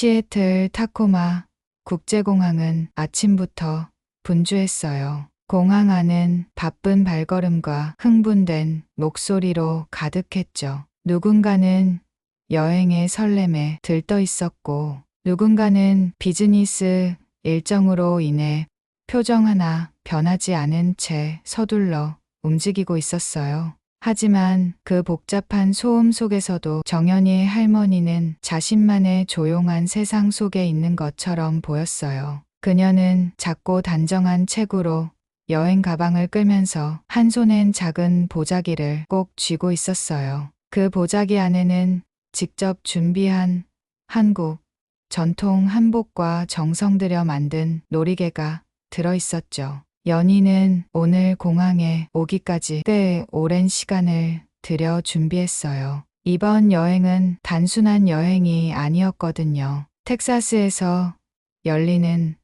시애틀 타코마 국제공항은 아침부터 분주했어요. 공항 안은 바쁜 발걸음과 흥분된 목소리로 가득했죠. 누군가는 여행의 설렘에 들떠 있었고, 누군가는 비즈니스 일정으로 인해 표정 하나 변하지 않은 채 서둘러 움직이고 있었어요. 하지만 그 복잡한 소음 속에서도 정연이의 할머니는 자신만의 조용한 세상 속에 있는 것처럼 보였어요. 그녀는 작고 단정한 체구로 여행 가방을 끌면서 한 손엔 작은 보자기를 꼭 쥐고 있었어요. 그 보자기 안에는 직접 준비한 한국 전통 한복과 정성 들여 만든 놀이개가 들어있었죠. 연희는 오늘 공항에 오기까지 꽤 오랜 시간을 들여 준비했어요. 이번 여행은 단순한 여행이 아니었거든요. 텍사스에서 열리는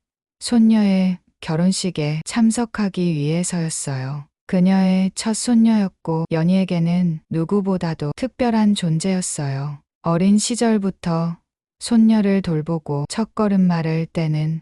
손녀의 결혼식에 참석하기 위해서였어요. 그녀의 첫 손녀였고 연희에게는 누구보다도 특별한 존재였어요. 어린 시절부터 손녀를 돌보고 첫걸음마를 떼는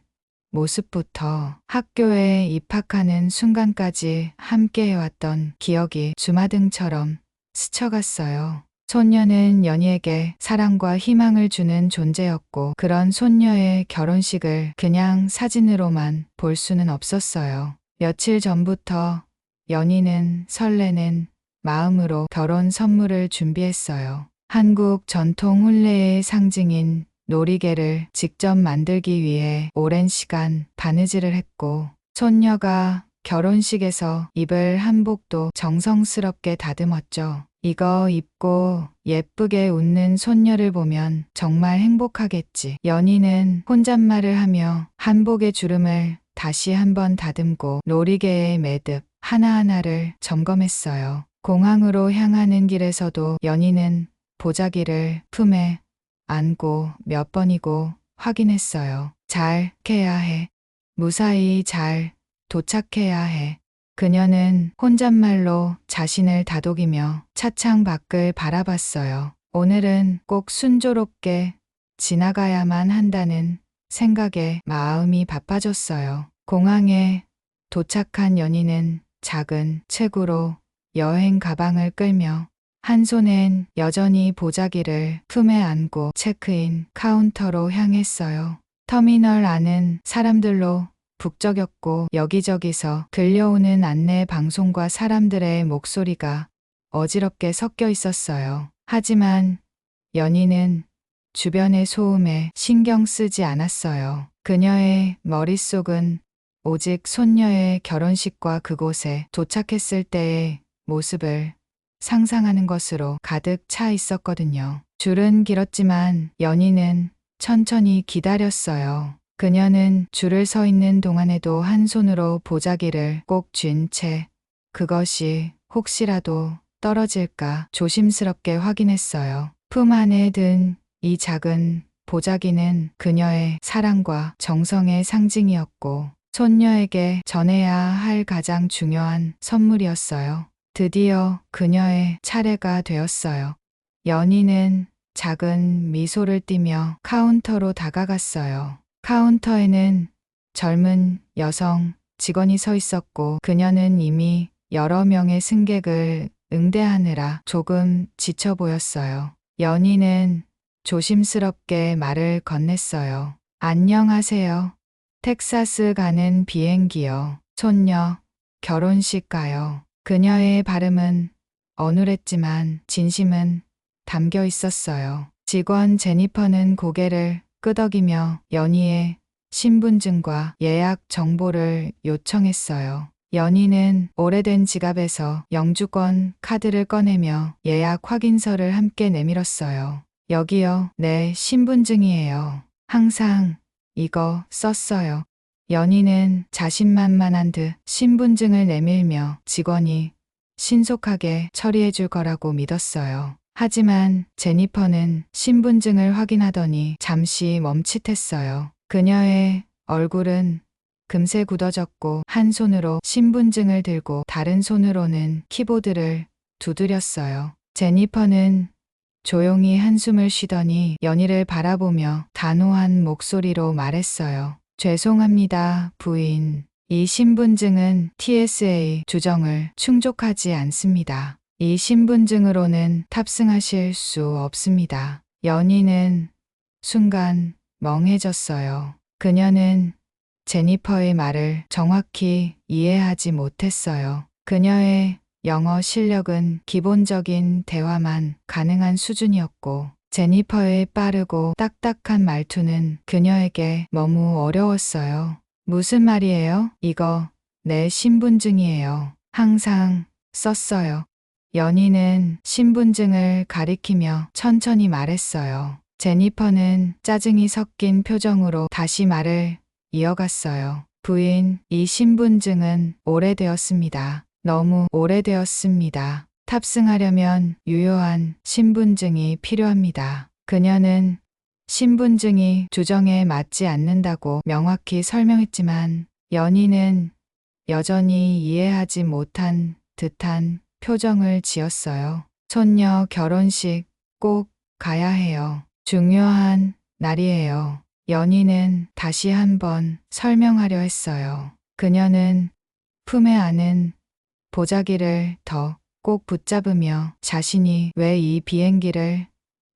모습부터 학교에 입학하는 순간까지 함께 해왔던 기억이 주마등처럼 스쳐갔어요. 손녀는 연희에게 사랑과 희망을 주는 존재였고, 그런 손녀의 결혼식을 그냥 사진으로만 볼 수는 없었어요. 며칠 전부터 연희는 설레는 마음으로 결혼 선물을 준비했어요. 한국 전통 혼례의 상징인 놀이개를 직접 만들기 위해 오랜 시간 바느질을 했고, 손녀가 결혼식에서 입을 한복도 정성스럽게 다듬었죠. 이거 입고 예쁘게 웃는 손녀를 보면 정말 행복하겠지. 연희는 혼잣말을 하며 한복의 주름을 다시 한번 다듬고 놀이개의 매듭 하나하나를 점검했어요. 공항으로 향하는 길에서도 연희는 보자기를 품에 안고 몇 번이고 확인했어요. 잘 해야 해. 무사히 잘 도착해야 해. 그녀는 혼잣말로 자신을 다독이며 차창 밖을 바라봤어요. 오늘은 꼭 순조롭게 지나가야만 한다는 생각에 마음이 바빠졌어요. 공항에 도착한 연희는 작은 체구로 여행 가방을 끌며 한 손엔 여전히 보자기를 품에 안고 체크인 카운터로 향했어요. 터미널 안은 사람들로 북적였고 여기저기서 들려오는 안내 방송과 사람들의 목소리가 어지럽게 섞여 있었어요. 하지만 연희는 주변의 소음에 신경 쓰지 않았어요. 그녀의 머릿속은 오직 손녀의 결혼식과 그곳에 도착했을 때의 모습을 상상하는 것으로 가득 차 있었거든요. 줄은 길었지만 연희는 천천히 기다렸어요. 그녀는 줄을 서 있는 동안에도 한 손으로 보자기를 꼭 쥔 채 그것이 혹시라도 떨어질까 조심스럽게 확인했어요. 품 안에 든 이 작은 보자기는 그녀의 사랑과 정성의 상징이었고, 손녀에게 전해야 할 가장 중요한 선물이었어요. 드디어 그녀의 차례가 되었어요. 연희는 작은 미소를 띠며 카운터로 다가갔어요. 카운터에는 젊은 여성 직원이 서 있었고, 그녀는 이미 여러 명의 승객을 응대하느라 조금 지쳐 보였어요. 연희는 조심스럽게 말을 건넸어요. 안녕하세요. 텍사스 가는 비행기요. 손녀 결혼식 가요. 그녀의 발음은 어눌했지만 진심은 담겨 있었어요. 직원 제니퍼는 고개를 끄덕이며 연희의 신분증과 예약 정보를 요청했어요. 연희는 오래된 지갑에서 영주권 카드를 꺼내며 예약 확인서를 함께 내밀었어요. 여기요. 내 신분증이에요. 항상 이거 썼어요. 연희는 자신만만한 듯 신분증을 내밀며 직원이 신속하게 처리해 줄 거라고 믿었어요. 하지만 제니퍼는 신분증을 확인하더니 잠시 멈칫했어요. 그녀의 얼굴은 금세 굳어졌고 한 손으로 신분증을 들고 다른 손으로는 키보드를 두드렸어요. 제니퍼는 조용히 한숨을 쉬더니 연희를 바라보며 단호한 목소리로 말했어요. 죄송합니다, 부인. 이 신분증은 TSA 주정을 충족하지 않습니다. 이 신분증으로는 탑승하실 수 없습니다. 연희는 순간 멍해졌어요. 그녀는 제니퍼의 말을 정확히 이해하지 못했어요. 그녀의 영어 실력은 기본적인 대화만 가능한 수준이었고, 제니퍼의 빠르고 딱딱한 말투는 그녀에게 너무 어려웠어요. 무슨 말이에요? 이거 내 신분증이에요. 항상 썼어요. 연희는 신분증을 가리키며 천천히 말했어요. 제니퍼는 짜증이 섞인 표정으로 다시 말을 이어갔어요. 부인, 이 신분증은 오래되었습니다. 너무 오래되었습니다. 탑승하려면 유효한 신분증이 필요합니다. 그녀는 신분증이 주정에 맞지 않는다고 명확히 설명했지만 연희는 여전히 이해하지 못한 듯한 표정을 지었어요. 손녀 결혼식 꼭 가야 해요. 중요한 날이에요. 연희는 다시 한번 설명하려 했어요. 그녀는 품에 안은 보자기를 더 꼭 붙잡으며 자신이 왜 이 비행기를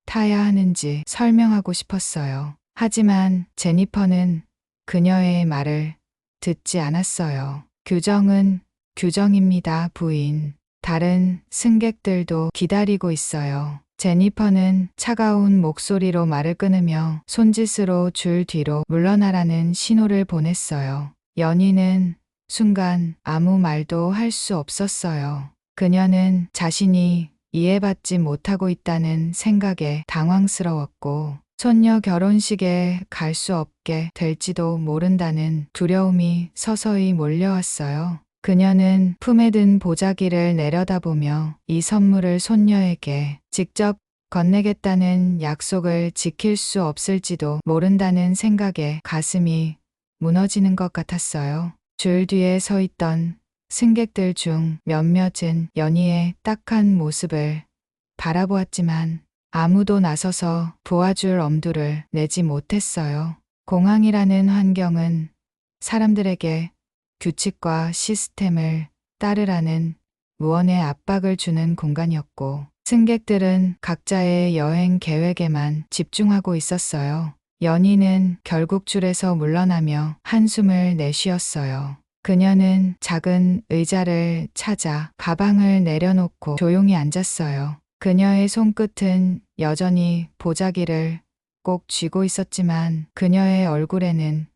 타야 하는지 설명하고 싶었어요. 하지만 제니퍼는 그녀의 말을 듣지 않았어요. 규정은 규정입니다, 부인. 다른 승객들도 기다리고 있어요. 제니퍼는 차가운 목소리로 말을 끊으며 손짓으로 줄 뒤로 물러나라는 신호를 보냈어요. 연희는 순간 아무 말도 할 수 없었어요. 그녀는 자신이 이해받지 못하고 있다는 생각에 당황스러웠고, 손녀 결혼식에 갈 수 없게 될지도 모른다는 두려움이 서서히 몰려왔어요. 그녀는 품에 든 보자기를 내려다보며 이 선물을 손녀에게 직접 건네겠다는 약속을 지킬 수 없을지도 모른다는 생각에 가슴이 무너지는 것 같았어요. 줄 뒤에 서 있던 승객들 중 몇몇은 연희의 딱한 모습을 바라보았지만 아무도 나서서 도와줄 엄두를 내지 못했어요. 공항이라는 환경은 사람들에게 규칙과 시스템을 따르라는 무언의 압박을 주는 공간이었고, 승객들은 각자의 여행 계획에만 집중하고 있었어요. 연희는 결국 줄에서 물러나며 한숨을 내쉬었어요. 그녀는 작은 의자를 찾아 가방을 내려놓고 조용히 앉았어요. 그녀의 손끝은 여전히 보자기를 꼭 쥐고 있었지만 그녀의 얼굴에는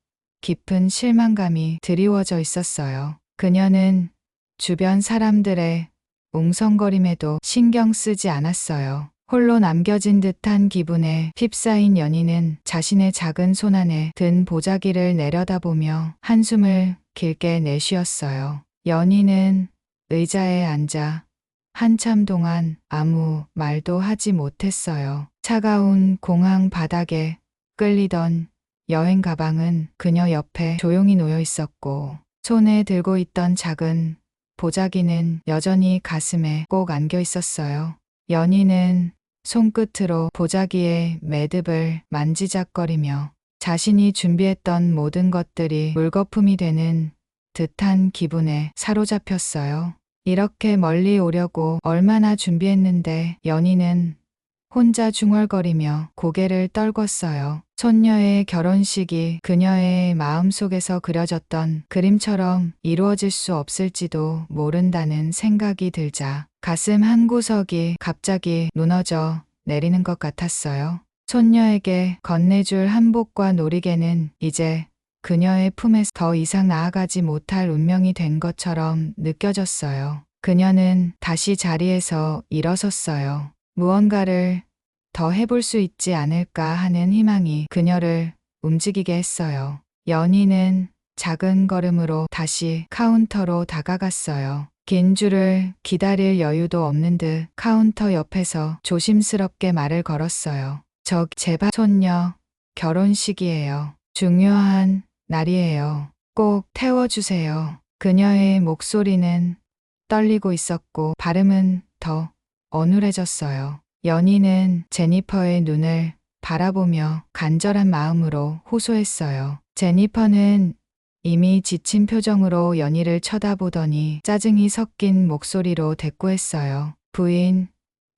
깊은 실망감이 드리워져 있었어요. 그녀는 주변 사람들의 웅성거림에도 신경 쓰지 않았어요. 홀로 남겨진 듯한 기분에 휩싸인 연희는 자신의 작은 손 안에 든 보자기를 내려다보며 한숨을 길게 내쉬었어요. 연희는 의자에 앉아 한참 동안 아무 말도 하지 못했어요. 차가운 공항 바닥에 끌리던 여행 가방은 그녀 옆에 조용히 놓여 있었고, 손에 들고 있던 작은 보자기는 여전히 가슴에 꼭 안겨 있었어요. 연희는 손끝으로 보자기의 매듭을 만지작거리며 자신이 준비했던 모든 것들이 물거품이 되는 듯한 기분에 사로잡혔어요. 이렇게 멀리 오려고 얼마나 준비했는데. 연희는 혼자 중얼거리며 고개를 떨궜어요. 손녀의 결혼식이 그녀의 마음속에서 그려졌던 그림처럼 이루어질 수 없을지도 모른다는 생각이 들자 가슴 한구석이 갑자기 무너져 내리는 것 같았어요. 손녀에게 건네줄 한복과 놀이개는 이제 그녀의 품에서 더 이상 나아가지 못할 운명이 된 것처럼 느껴졌어요. 그녀는 다시 자리에서 일어섰어요. 무언가를 더 해볼 수 있지 않을까 하는 희망이 그녀를 움직이게 했어요. 연희는 작은 걸음으로 다시 카운터로 다가갔어요. 긴 줄을 기다릴 여유도 없는 듯 카운터 옆에서 조심스럽게 말을 걸었어요. 제발 손녀 결혼식이에요. 중요한 날이에요. 꼭 태워주세요. 그녀의 목소리는 떨리고 있었고 발음은 더 어눌해졌어요. 연희는 제니퍼의 눈을 바라보며 간절한 마음으로 호소했어요. 제니퍼는 이미 지친 표정으로 연희를 쳐다보더니 짜증이 섞인 목소리로 대꾸했어요. 부인,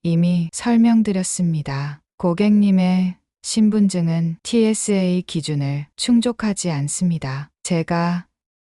이미 설명드렸습니다. 고객님의 신분증은 TSA 기준을 충족하지 않습니다. 제가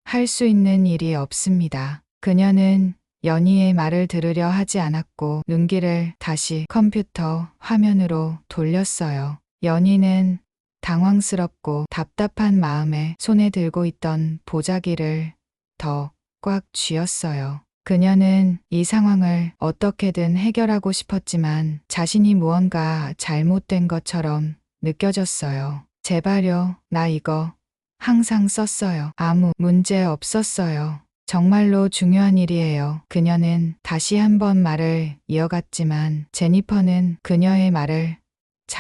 할 수 있는 일이 없습니다. 그녀는 연희의 말을 들으려 하지 않았고 눈길을 다시 컴퓨터 화면으로 돌렸어요. 연희는 당황스럽고 답답한 마음에 손에 들고 있던 보자기를 더 꽉 쥐었어요. 그녀는 이 상황을 어떻게든 해결하고 싶었지만 자신이 무언가 잘못된 것처럼 느껴졌어요. 제발요, 나 이거 항상 썼어요. 아무 문제 없었어요. 정말로 중요한 일이에요. 그녀는 다시 한번 말을 이어갔지만 제니퍼는 그녀의 말을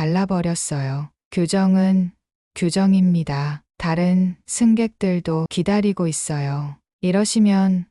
잘라버렸어요. 규정은 규정입니다. 다른 승객들도 기다리고 있어요. 이러시면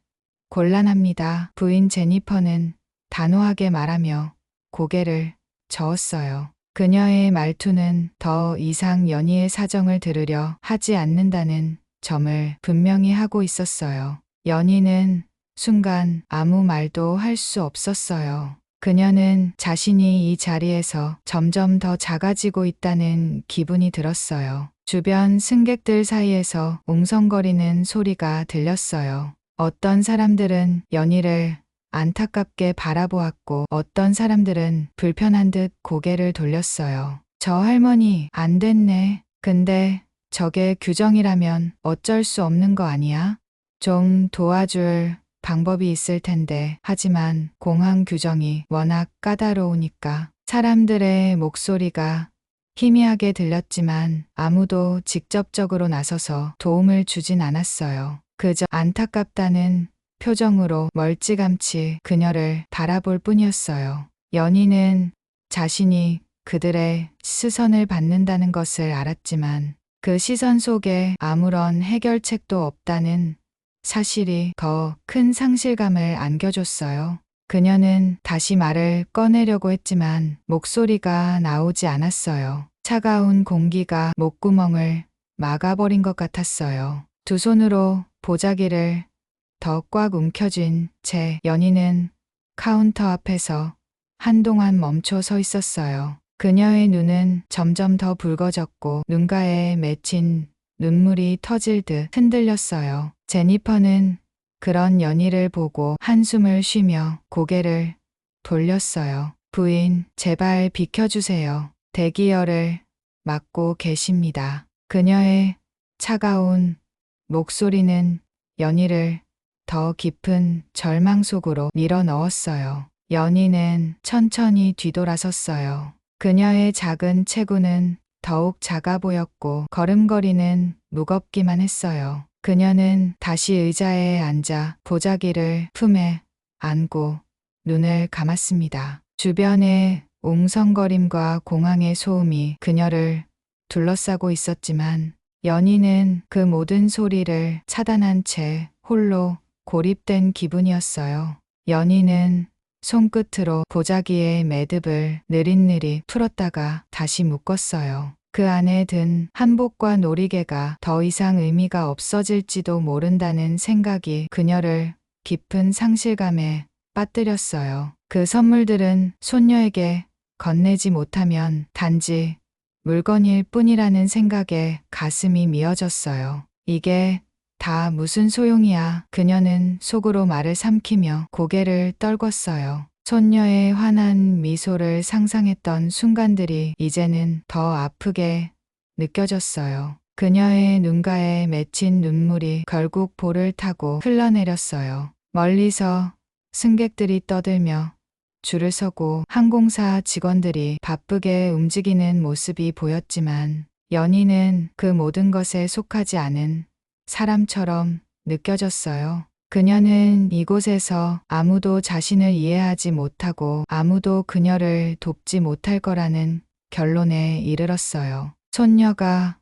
곤란합니다. 부인 제니퍼는 단호하게 말하며 고개를 저었어요. 그녀의 말투는 더 이상 연희의 사정을 들으려 하지 않는다는 점을 분명히 하고 있었어요. 연희는 순간 아무 말도 할 수 없었어요. 그녀는 자신이 이 자리에서 점점 더 작아지고 있다는 기분이 들었어요. 주변 승객들 사이에서 웅성거리는 소리가 들렸어요. 어떤 사람들은 연희를 안타깝게 바라보았고 어떤 사람들은 불편한 듯 고개를 돌렸어요. 저 할머니 안 됐네. 근데 저게 규정이라면 어쩔 수 없는 거 아니야? 좀 도와줄 방법이 있을 텐데. 하지만 공항 규정이 워낙 까다로우니까. 사람들의 목소리가 희미하게 들렸지만 아무도 직접적으로 나서서 도움을 주진 않았어요. 그저 안타깝다는 표정으로 멀찌감치 그녀를 바라볼 뿐이었어요. 연희는 자신이 그들의 시선을 받는다는 것을 알았지만 그 시선 속에 아무런 해결책도 없다는 사실이 더 큰 상실감을 안겨줬어요. 그녀는 다시 말을 꺼내려고 했지만 목소리가 나오지 않았어요. 차가운 공기가 목구멍을 막아버린 것 같았어요. 두 손으로 보자기를 더 꽉 움켜쥔 채 연희는 카운터 앞에서 한동안 멈춰 서 있었어요. 그녀의 눈은 점점 더 붉어졌고 눈가에 맺힌 눈물이 터질 듯 흔들렸어요. 제니퍼는 그런 연희를 보고 한숨을 쉬며 고개를 돌렸어요. 부인, 제발 비켜주세요. 대기열을 막고 계십니다. 그녀의 차가운 목소리는 연희를 더 깊은 절망 속으로 밀어 넣었어요. 연희는 천천히 뒤돌아섰어요. 그녀의 작은 체구는 더욱 작아 보였고 걸음걸이는 무겁기만 했어요. 그녀는 다시 의자에 앉아 보자기를 품에 안고 눈을 감았습니다. 주변의 웅성거림과 공항의 소음이 그녀를 둘러싸고 있었지만 연희는 그 모든 소리를 차단한 채 홀로 고립된 기분이었어요. 연희는 손끝으로 보자기의 매듭을 느릿느릿 풀었다가 다시 묶었어요. 그 안에 든 한복과 놀이개가 더 이상 의미가 없어질지도 모른다는 생각이 그녀를 깊은 상실감에 빠뜨렸어요. 그 선물들은 손녀에게 건네지 못하면 단지 물건일 뿐이라는 생각에 가슴이 미어졌어요. 이게 다 무슨 소용이야. 그녀는 속으로 말을 삼키며 고개를 떨궜어요. 손녀의 환한 미소를 상상했던 순간들이 이제는 더 아프게 느껴졌어요. 그녀의 눈가에 맺힌 눈물이 결국 볼을 타고 흘러내렸어요. 멀리서 승객들이 떠들며 줄을 서고 항공사 직원들이 바쁘게 움직이는 모습이 보였지만 연희는 그 모든 것에 속하지 않은 사람처럼 느껴졌어요. 그녀는 이곳에서 아무도 자신을 이해하지 못하고 아무도 그녀를 돕지 못할 거라는 결론에 이르렀어요. 손녀가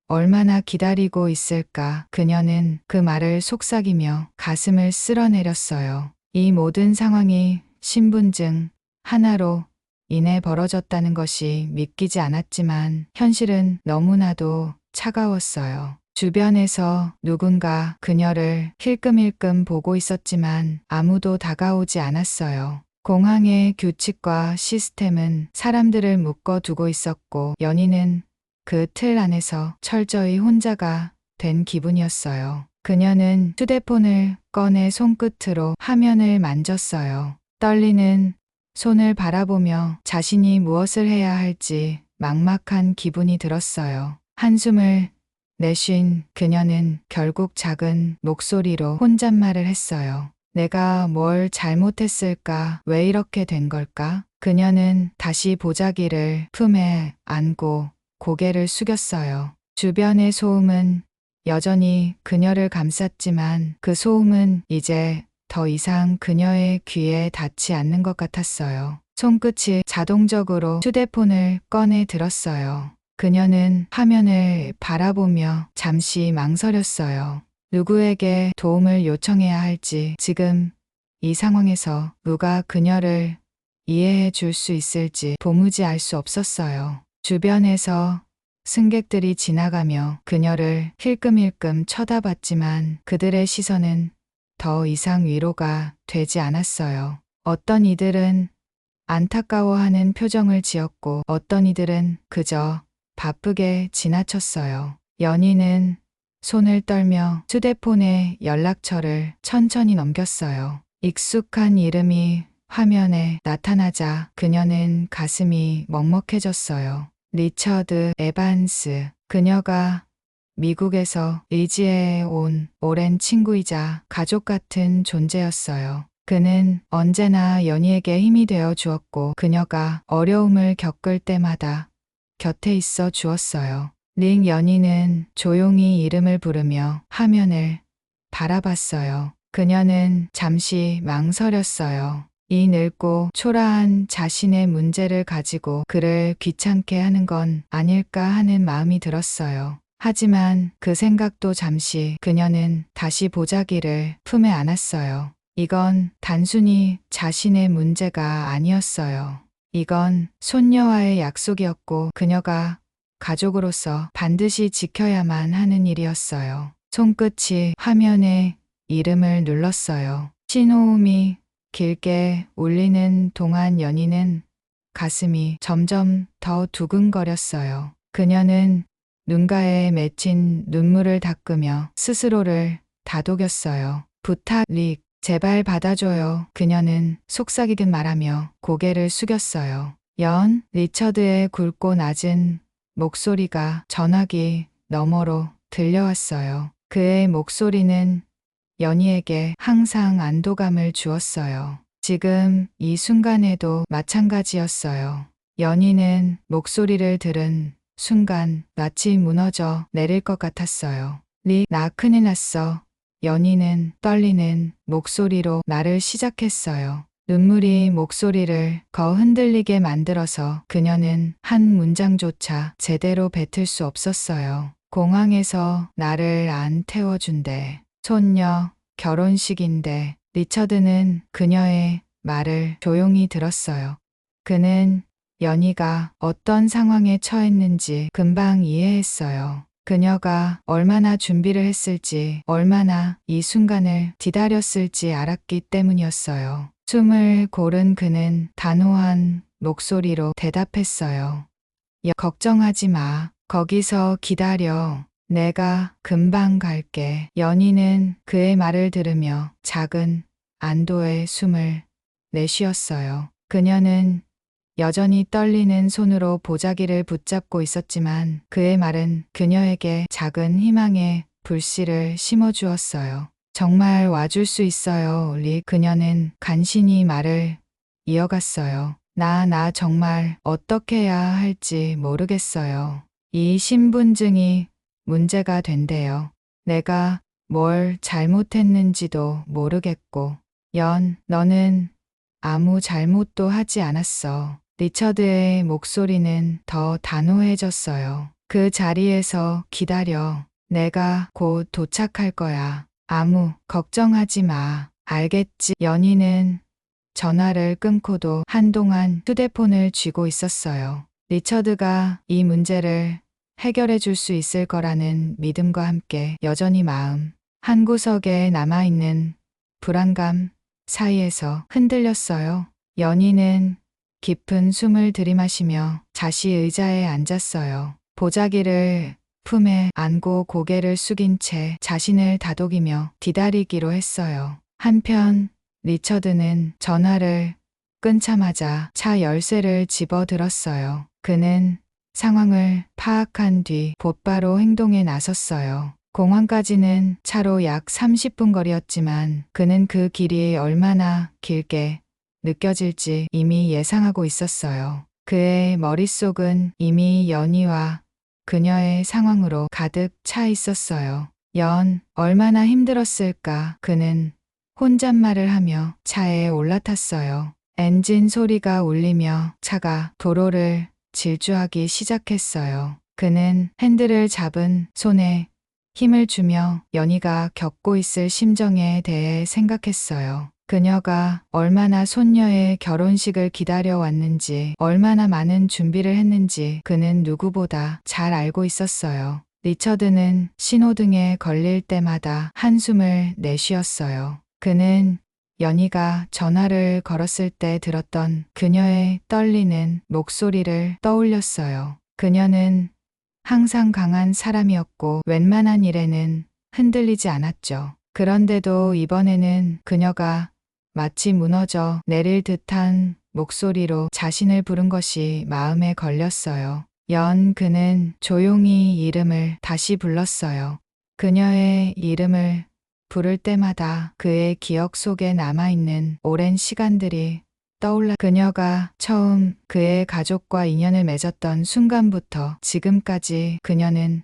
얼마나 기다리고 있을까. 그녀는 그 말을 속삭이며 가슴을 쓸어내렸어요. 이 모든 상황이 신분증 하나로 인해 벌어졌다는 것이 믿기지 않았지만 현실은 너무나도 차가웠어요. 주변에서 누군가 그녀를 힐끔힐끔 보고 있었지만 아무도 다가오지 않았어요. 공항의 규칙과 시스템은 사람들을 묶어두고 있었고 연희는 그 틀 안에서 철저히 혼자가 된 기분이었어요. 그녀는 휴대폰을 꺼내 손끝으로 화면을 만졌어요. 떨리는 손을 바라보며 자신이 무엇을 해야 할지 막막한 기분이 들었어요. 한숨을 내쉰 그녀는 결국 작은 목소리로 혼잣말을 했어요. 내가 뭘 잘못했을까? 왜 이렇게 된 걸까? 그녀는 다시 보자기를 품에 안고 고개를 숙였어요. 주변의 소음은 여전히 그녀를 감쌌지만 그 소음은 이제 더 이상 그녀의 귀에 닿지 않는 것 같았어요. 손끝이 자동적으로 휴대폰을 꺼내 들었어요. 그녀는 화면을 바라보며 잠시 망설였어요. 누구에게 도움을 요청해야 할지, 지금 이 상황에서 누가 그녀를 이해해 줄 수 있을지 도무지 알 수 없었어요. 주변에서 승객들이 지나가며 그녀를 힐끔힐끔 쳐다봤지만 그들의 시선은 더 이상 위로가 되지 않았어요. 어떤 이들은 안타까워하는 표정을 지었고 어떤 이들은 그저 바쁘게 지나쳤어요. 연희는 손을 떨며 휴대폰의 연락처를 천천히 넘겼어요. 익숙한 이름이 화면에 나타나자 그녀는 가슴이 먹먹해졌어요. 리처드 에반스. 그녀가 미국에서 의지해 온 오랜 친구이자 가족 같은 존재였어요. 그는 언제나 연희에게 힘이 되어 주었고 그녀가 어려움을 겪을 때마다 곁에 있어 주었어요. 연희는 조용히 이름을 부르며 화면을 바라봤어요. 그녀는 잠시 망설였어요. 이 늙고 초라한 자신의 문제를 가지고 그를 귀찮게 하는 건 아닐까 하는 마음이 들었어요. 하지만 그 생각도 잠시 그녀는 다시 보자기를 품에 안았어요. 이건 단순히 자신의 문제가 아니었어요. 이건 손녀와의 약속이었고 그녀가 가족으로서 반드시 지켜야만 하는 일이었어요. 손끝이 화면에 이름을 눌렀어요. 신호음이 길게 울리는 동안 연희는 가슴이 점점 더 두근거렸어요. 그녀는 눈가에 맺힌 눈물을 닦으며 스스로를 다독였어요. 부탁, 릭, 제발 받아줘요. 그녀는 속삭이듯 말하며 고개를 숙였어요. 리처드의 굵고 낮은 목소리가 전화기 너머로 들려왔어요. 그의 목소리는 연희에게 항상 안도감을 주었어요. 지금 이 순간에도 마찬가지였어요. 연희는 목소리를 들은 순간 마치 무너져 내릴 것 같았어요. 나 큰일 났어. 연희는 떨리는 목소리로 말을 시작했어요. 눈물이 목소리를 더 흔들리게 만들어서 그녀는 한 문장조차 제대로 뱉을 수 없었어요. 공항에서 나를 안 태워준대. 손녀 결혼식인데. 리처드는 그녀의 말을 조용히 들었어요. 그는 연희가 어떤 상황에 처했는지 금방 이해했어요. 그녀가 얼마나 준비를 했을지, 얼마나 이 순간을 기다렸을지 알았기 때문이었어요. 숨을 고른 그는 단호한 목소리로 대답했어요. 걱정하지 마. 거기서 기다려. 내가 금방 갈게. 연희는 그의 말을 들으며 작은 안도의 숨을 내쉬었어요. 그녀는 여전히 떨리는 손으로 보자기를 붙잡고 있었지만 그의 말은 그녀에게 작은 희망의 불씨를 심어주었어요. 정말 와줄 수 있어요, 릭. 그녀는 간신히 말을 이어갔어요. 나 정말 어떻게 해야 할지 모르겠어요. 이 신분증이 문제가 된대요. 내가 뭘 잘못했는지도 모르겠고. 너는 아무 잘못도 하지 않았어. 리처드의 목소리는 더 단호해졌어요. 그 자리에서 기다려. 내가 곧 도착할 거야. 아무 걱정하지 마. 알겠지? 연희는 전화를 끊고도 한동안 휴대폰을 쥐고 있었어요. 리처드가 이 문제를 해결해 줄 수 있을 거라는 믿음과 함께 여전히 마음 한구석에 남아있는 불안감 사이에서 흔들렸어요. 연희는 깊은 숨을 들이마시며 다시 의자에 앉았어요. 보자기를 품에 안고 고개를 숙인 채 자신을 다독이며 기다리기로 했어요. 한편 리처드는 전화를 끊자마자 차 열쇠를 집어들었어요. 그는 상황을 파악한 뒤 곧바로 행동에 나섰어요. 공항까지는 차로 약 30분 거리였지만 그는 그 길이 얼마나 길게 느껴질지 이미 예상하고 있었어요. 그의 머릿속은 이미 연희와 그녀의 상황으로 가득 차 있었어요. 얼마나 힘들었을까. 그는 혼잣말을 하며 차에 올라탔어요. 엔진 소리가 울리며 차가 도로를 질주하기 시작했어요. 그는 핸들을 잡은 손에 힘을 주며 연희가 겪고 있을 심정에 대해 생각했어요. 그녀가 얼마나 손녀의 결혼식을 기다려왔는지, 얼마나 많은 준비를 했는지 그는 누구보다 잘 알고 있었어요. 리처드는 신호등에 걸릴 때마다 한숨을 내쉬었어요. 그는 연희가 전화를 걸었을 때 들었던 그녀의 떨리는 목소리를 떠올렸어요. 그녀는 항상 강한 사람이었고 웬만한 일에는 흔들리지 않았죠. 그런데도 이번에는 그녀가 마치 무너져 내릴 듯한 목소리로 자신을 부른 것이 마음에 걸렸어요. 그는 조용히 이름을 다시 불렀어요. 그녀의 이름을 부를 때마다 그의 기억 속에 남아있는 오랜 시간들이 떠올라 그녀가 처음 그의 가족과 인연을 맺었던 순간부터 지금까지 그녀는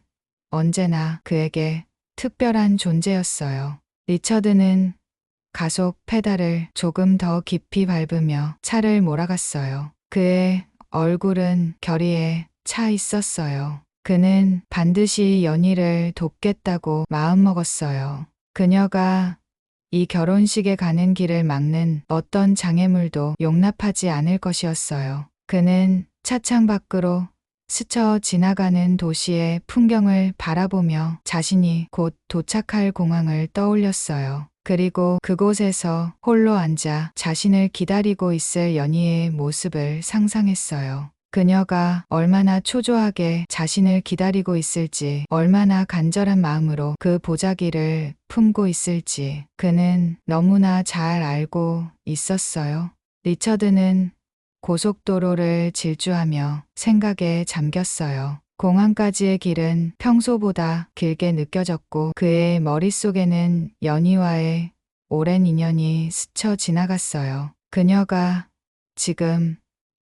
언제나 그에게 특별한 존재였어요. 리처드는 가속 페달을 조금 더 깊이 밟으며 차를 몰아갔어요. 그의 얼굴은 결의에 차 있었어요. 그는 반드시 연희를 돕겠다고 마음먹었어요. 그녀가 이 결혼식에 가는 길을 막는 어떤 장애물도 용납하지 않을 것이었어요. 그는 차창 밖으로 스쳐 지나가는 도시의 풍경을 바라보며 자신이 곧 도착할 공항을 떠올렸어요. 그리고 그곳에서 홀로 앉아 자신을 기다리고 있을 연희의 모습을 상상했어요. 그녀가 얼마나 초조하게 자신을 기다리고 있을지, 얼마나 간절한 마음으로 그 보자기를 품고 있을지 그는 너무나 잘 알고 있었어요. 리처드는 고속도로를 질주하며 생각에 잠겼어요. 공항까지의 길은 평소보다 길게 느껴졌고 그의 머릿속에는 연희와의 오랜 인연이 스쳐 지나갔어요. 그녀가 지금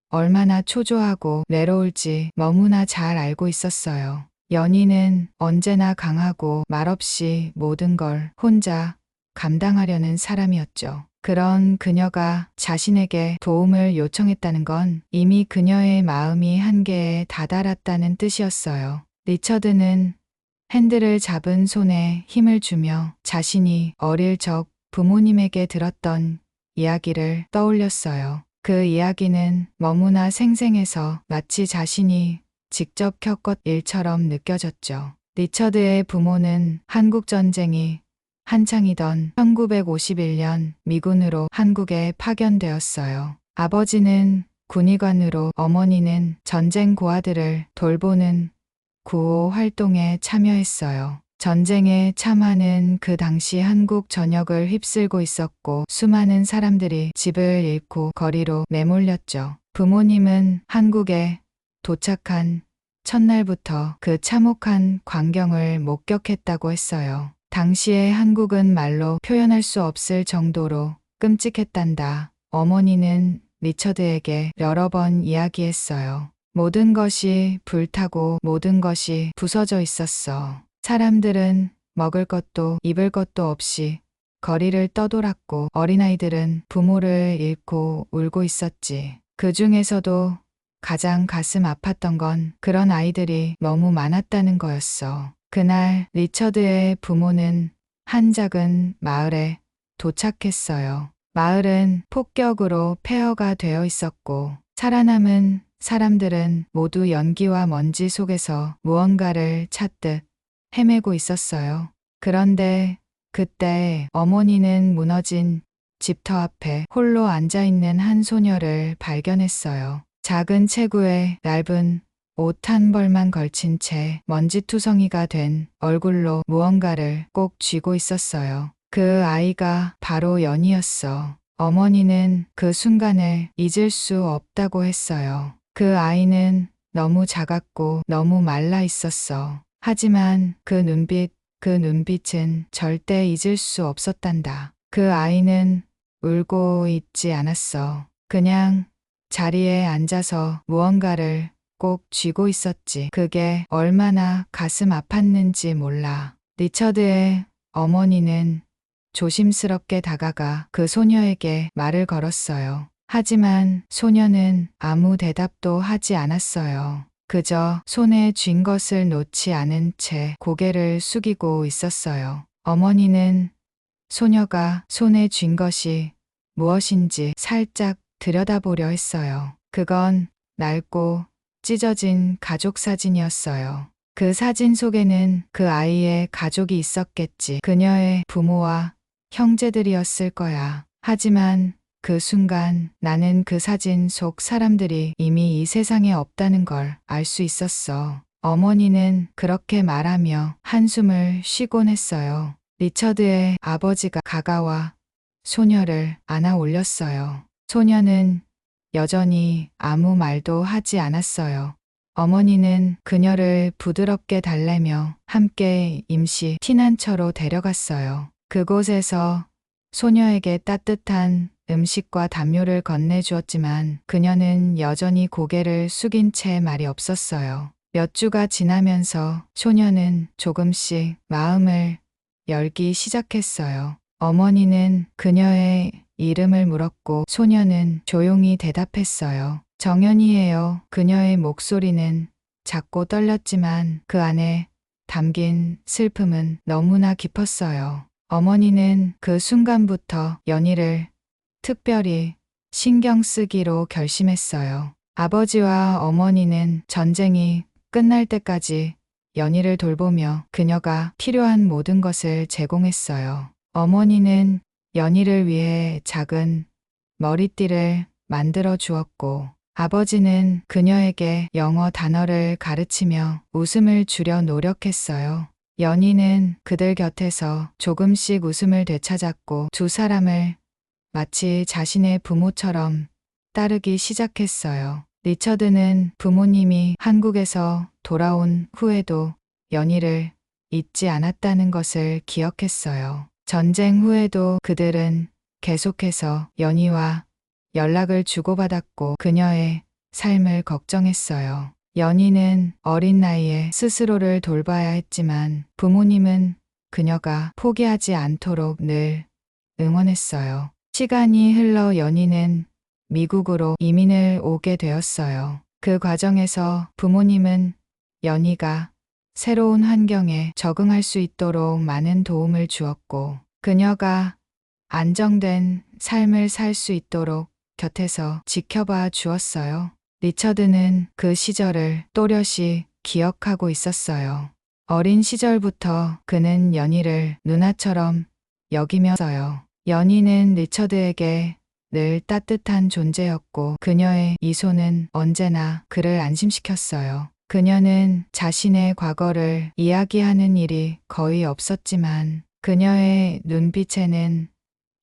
얼마나 초조하고 외로울지 너무나 잘 알고 있었어요. 연희는 언제나 강하고 말없이 모든 걸 혼자 감당하려는 사람이었죠. 그런 그녀가 자신에게 도움을 요청했다는 건 이미 그녀의 마음이 한계에 다다랐다는 뜻이었어요. 리처드는 핸들을 잡은 손에 힘을 주며 자신이 어릴 적 부모님에게 들었던 이야기를 떠올렸어요. 그 이야기는 너무나 생생해서 마치 자신이 직접 겪은 일처럼 느껴졌죠. 리처드의 부모는 한국전쟁이 한창이던 1951년 미군으로 한국에 파견되었어요. 아버지는 군의관으로 어머니는 전쟁 고아들을 돌보는 구호 활동에 참여했어요. 전쟁의 참화는 그 당시 한국 전역을 휩쓸고 있었고 수많은 사람들이 집을 잃고 거리로 내몰렸죠. 부모님은 한국에 도착한 첫날부터 그 참혹한 광경을 목격했다고 했어요. 당시의 한국은 말로 표현할 수 없을 정도로 끔찍했단다. 어머니는 리처드에게 여러 번 이야기했어요. 모든 것이 불타고 모든 것이 부서져 있었어. 사람들은 먹을 것도 입을 것도 없이 거리를 떠돌았고 어린아이들은 부모를 잃고 울고 있었지. 그 중에서도 가장 가슴 아팠던 건 그런 아이들이 너무 많았다는 거였어. 그날 리처드의 부모는 한 작은 마을에 도착했어요. 마을은 폭격으로 폐허가 되어 있었고 살아남은 사람들은 모두 연기와 먼지 속에서 무언가를 찾듯 헤매고 있었어요. 그런데 그때 어머니는 무너진 집터 앞에 홀로 앉아있는 한 소녀를 발견했어요. 작은 체구에 얇은 옷 한 벌만 걸친 채 먼지투성이가 된 얼굴로 무언가를 꼭 쥐고 있었어요. 그 아이가 바로 연희였어. 어머니는 그 순간을 잊을 수 없다고 했어요. 그 아이는 너무 작았고 너무 말라 있었어. 하지만 그 눈빛은 절대 잊을 수 없었단다. 그 아이는 울고 있지 않았어. 그냥 자리에 앉아서 무언가를 꼭 쥐고 있었지. 그게 얼마나 가슴 아팠는지 몰라. 리처드의 어머니는 조심스럽게 다가가 그 소녀에게 말을 걸었어요. 하지만 소녀는 아무 대답도 하지 않았어요. 그저 손에 쥔 것을 놓지 않은 채 고개를 숙이고 있었어요. 어머니는 소녀가 손에 쥔 것이 무엇인지 살짝 들여다보려 했어요. 그건 낡고 찢어진 가족 사진이었어요. 그 사진 속에는 그 아이의 가족이 있었겠지. 그녀의 부모와 형제들이었을 거야. 하지만 그 순간 나는 그 사진 속 사람들이 이미 이 세상에 없다는 걸 알 수 있었어. 어머니는 그렇게 말하며 한숨을 쉬곤 했어요. 리처드의 아버지가 가까와 소녀를 안아 올렸어요. 소녀는 여전히 아무 말도 하지 않았어요. 어머니는 그녀를 부드럽게 달래며 함께 임시 피난처로 데려갔어요. 그곳에서 소녀에게 따뜻한 음식과 담요를 건네주었지만 그녀는 여전히 고개를 숙인 채 말이 없었어요. 몇 주가 지나면서 소녀는 조금씩 마음을 열기 시작했어요. 어머니는 그녀의 이름을 물었고 소녀는 조용히 대답했어요. 정연이에요. 그녀의 목소리는 작고 떨렸지만 그 안에 담긴 슬픔은 너무나 깊었어요. 어머니는 그 순간부터 연희를 특별히 신경 쓰기로 결심했어요. 아버지와 어머니는 전쟁이 끝날 때까지 연희를 돌보며 그녀가 필요한 모든 것을 제공했어요. 어머니는 연희를 위해 작은 머리띠를 만들어 주었고 아버지는 그녀에게 영어 단어를 가르치며 웃음을 주려 노력했어요. 연희는 그들 곁에서 조금씩 웃음을 되찾았고 두 사람을 마치 자신의 부모처럼 따르기 시작했어요. 리처드는 부모님이 한국에서 돌아온 후에도 연희를 잊지 않았다는 것을 기억했어요. 전쟁 후에도 그들은 계속해서 연희와 연락을 주고받았고 그녀의 삶을 걱정했어요. 연희는 어린 나이에 스스로를 돌봐야 했지만 부모님은 그녀가 포기하지 않도록 늘 응원했어요. 시간이 흘러 연희는 미국으로 이민을 오게 되었어요. 그 과정에서 부모님은 연희가 새로운 환경에 적응할 수 있도록 많은 도움을 주었고 그녀가 안정된 삶을 살 수 있도록 곁에서 지켜봐 주었어요. 리처드는 그 시절을 또렷이 기억하고 있었어요. 어린 시절부터 그는 연희를 누나처럼 여기며서요. 연희는 리처드에게 늘 따뜻한 존재였고 그녀의 미소는 언제나 그를 안심시켰어요. 그녀는 자신의 과거를 이야기하는 일이 거의 없었지만 그녀의 눈빛에는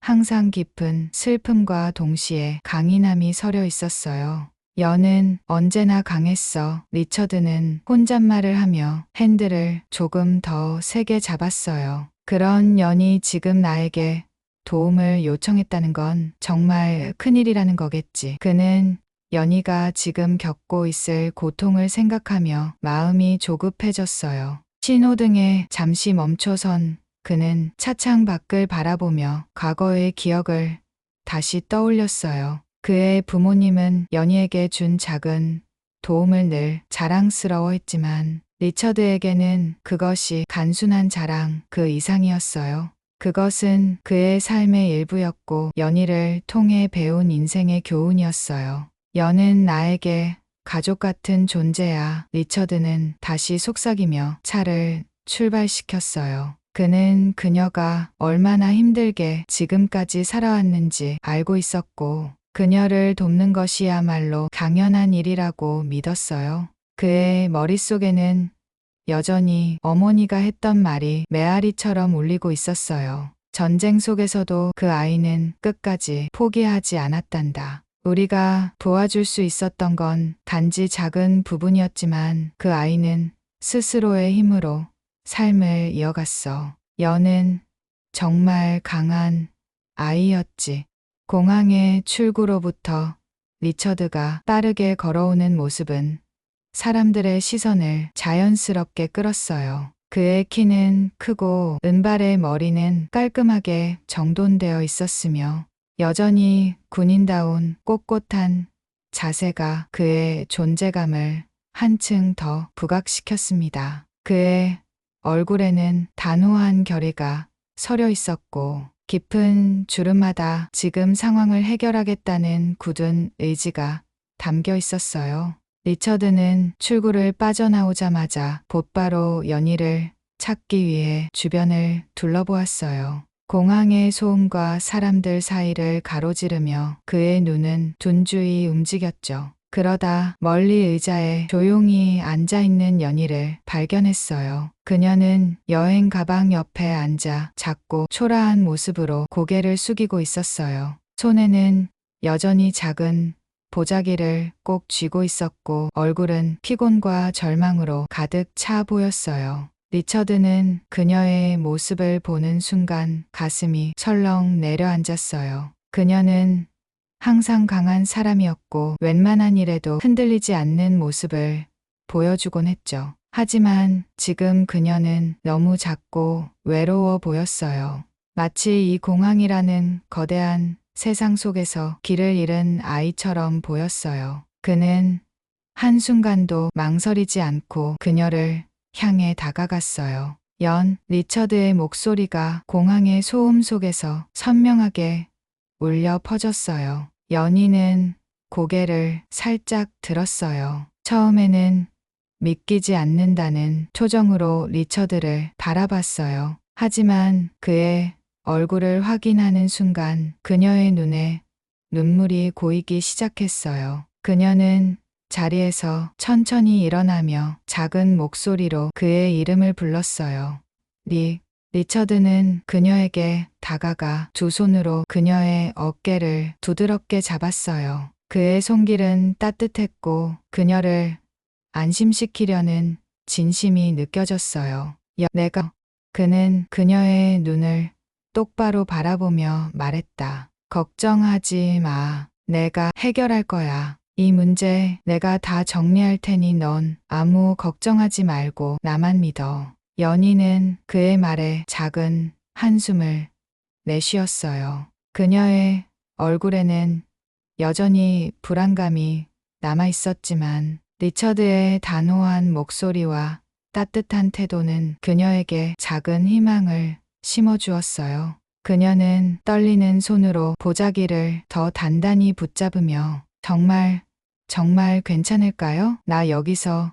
항상 깊은 슬픔과 동시에 강인함이 서려 있었어요. 연은 언제나 강했어. 리처드는 혼잣말을 하며 핸들을 조금 더 세게 잡았어요. 그런 연이 지금 나에게 도움을 요청했다는 건 정말 큰일이라는 거겠지. 그는 연희가 지금 겪고 있을 고통을 생각하며 마음이 조급해졌어요. 신호등에 잠시 멈춰선 그는 차창 밖을 바라보며 과거의 기억을 다시 떠올렸어요. 그의 부모님은 연희에게 준 작은 도움을 늘 자랑스러워했지만 리처드에게는 그것이 단순한 자랑 그 이상이었어요. 그것은 그의 삶의 일부였고 연희를 통해 배운 인생의 교훈이었어요. 연은 나에게 가족 같은 존재야. 리처드는 다시 속삭이며 차를 출발시켰어요. 그는 그녀가 얼마나 힘들게 지금까지 살아왔는지 알고 있었고 그녀를 돕는 것이야말로 당연한 일이라고 믿었어요. 그의 머릿속에는 여전히 어머니가 했던 말이 메아리처럼 울리고 있었어요. 전쟁 속에서도 그 아이는 끝까지 포기하지 않았단다. 우리가 도와줄 수 있었던 건 단지 작은 부분이었지만 그 아이는 스스로의 힘으로 삶을 이어갔어. 연은 정말 강한 아이였지. 공항의 출구로부터 리처드가 빠르게 걸어오는 모습은 사람들의 시선을 자연스럽게 끌었어요. 그의 키는 크고 은발의 머리는 깔끔하게 정돈되어 있었으며 여전히 군인다운 꼿꼿한 자세가 그의 존재감을 한층 더 부각시켰습니다. 그의 얼굴에는 단호한 결의가 서려 있었고 깊은 주름마다 지금 상황을 해결하겠다는 굳은 의지가 담겨 있었어요. 리처드는 출구를 빠져나오자마자 곧바로 연희를 찾기 위해 주변을 둘러보았어요. 공항의 소음과 사람들 사이를 가로지르며 그의 눈은 둔주히 움직였죠. 그러다 멀리 의자에 조용히 앉아있는 연희를 발견했어요. 그녀는 여행 가방 옆에 앉아 작고 초라한 모습으로 고개를 숙이고 있었어요. 손에는 여전히 작은 보자기를 꼭 쥐고 있었고 얼굴은 피곤과 절망으로 가득 차 보였어요. 리처드는 그녀의 모습을 보는 순간 가슴이 철렁 내려앉았어요. 그녀는 항상 강한 사람이었고 웬만한 일에도 흔들리지 않는 모습을 보여주곤 했죠. 하지만 지금 그녀는 너무 작고 외로워 보였어요. 마치 이 공항이라는 거대한 세상 속에서 길을 잃은 아이처럼 보였어요. 그는 한순간도 망설이지 않고 그녀를 향해 다가갔어요. 리처드의 목소리가 공항의 소음 속에서 선명하게 울려 퍼졌어요. 연희는 고개를 살짝 들었어요. 처음에는 믿기지 않는다는 표정으로 리처드를 바라봤어요. 하지만 그의 얼굴을 확인하는 순간 그녀의 눈에 눈물이 고이기 시작했어요. 그녀는 자리에서 천천히 일어나며 작은 목소리로 그의 이름을 불렀어요. 리처드는 그녀에게 다가가 두 손으로 그녀의 어깨를 부드럽게 잡았어요. 그의 손길은 따뜻했고 그녀를 안심시키려는 진심이 느껴졌어요. 그는 그녀의 눈을 똑바로 바라보며 말했다. 걱정하지 마. 내가 해결할 거야. 이 문제 내가 다 정리할 테니 넌 아무 걱정하지 말고 나만 믿어. 연희는 그의 말에 작은 한숨을 내쉬었어요. 그녀의 얼굴에는 여전히 불안감이 남아 있었지만 리처드의 단호한 목소리와 따뜻한 태도는 그녀에게 작은 희망을 심어주었어요. 그녀는 떨리는 손으로 보자기를 더 단단히 붙잡으며 정말 괜찮을까요? 나 여기서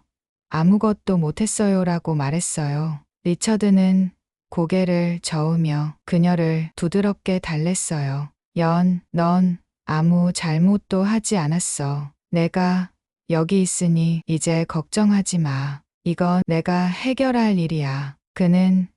아무것도 못했어요 라고 말했어요. 리처드는 고개를 저으며 그녀를 부드럽게 달랬어요. 넌 아무 잘못도 하지 않았어. 내가 여기 있으니 이제 걱정하지 마. 이건 내가 해결할 일이야. 그는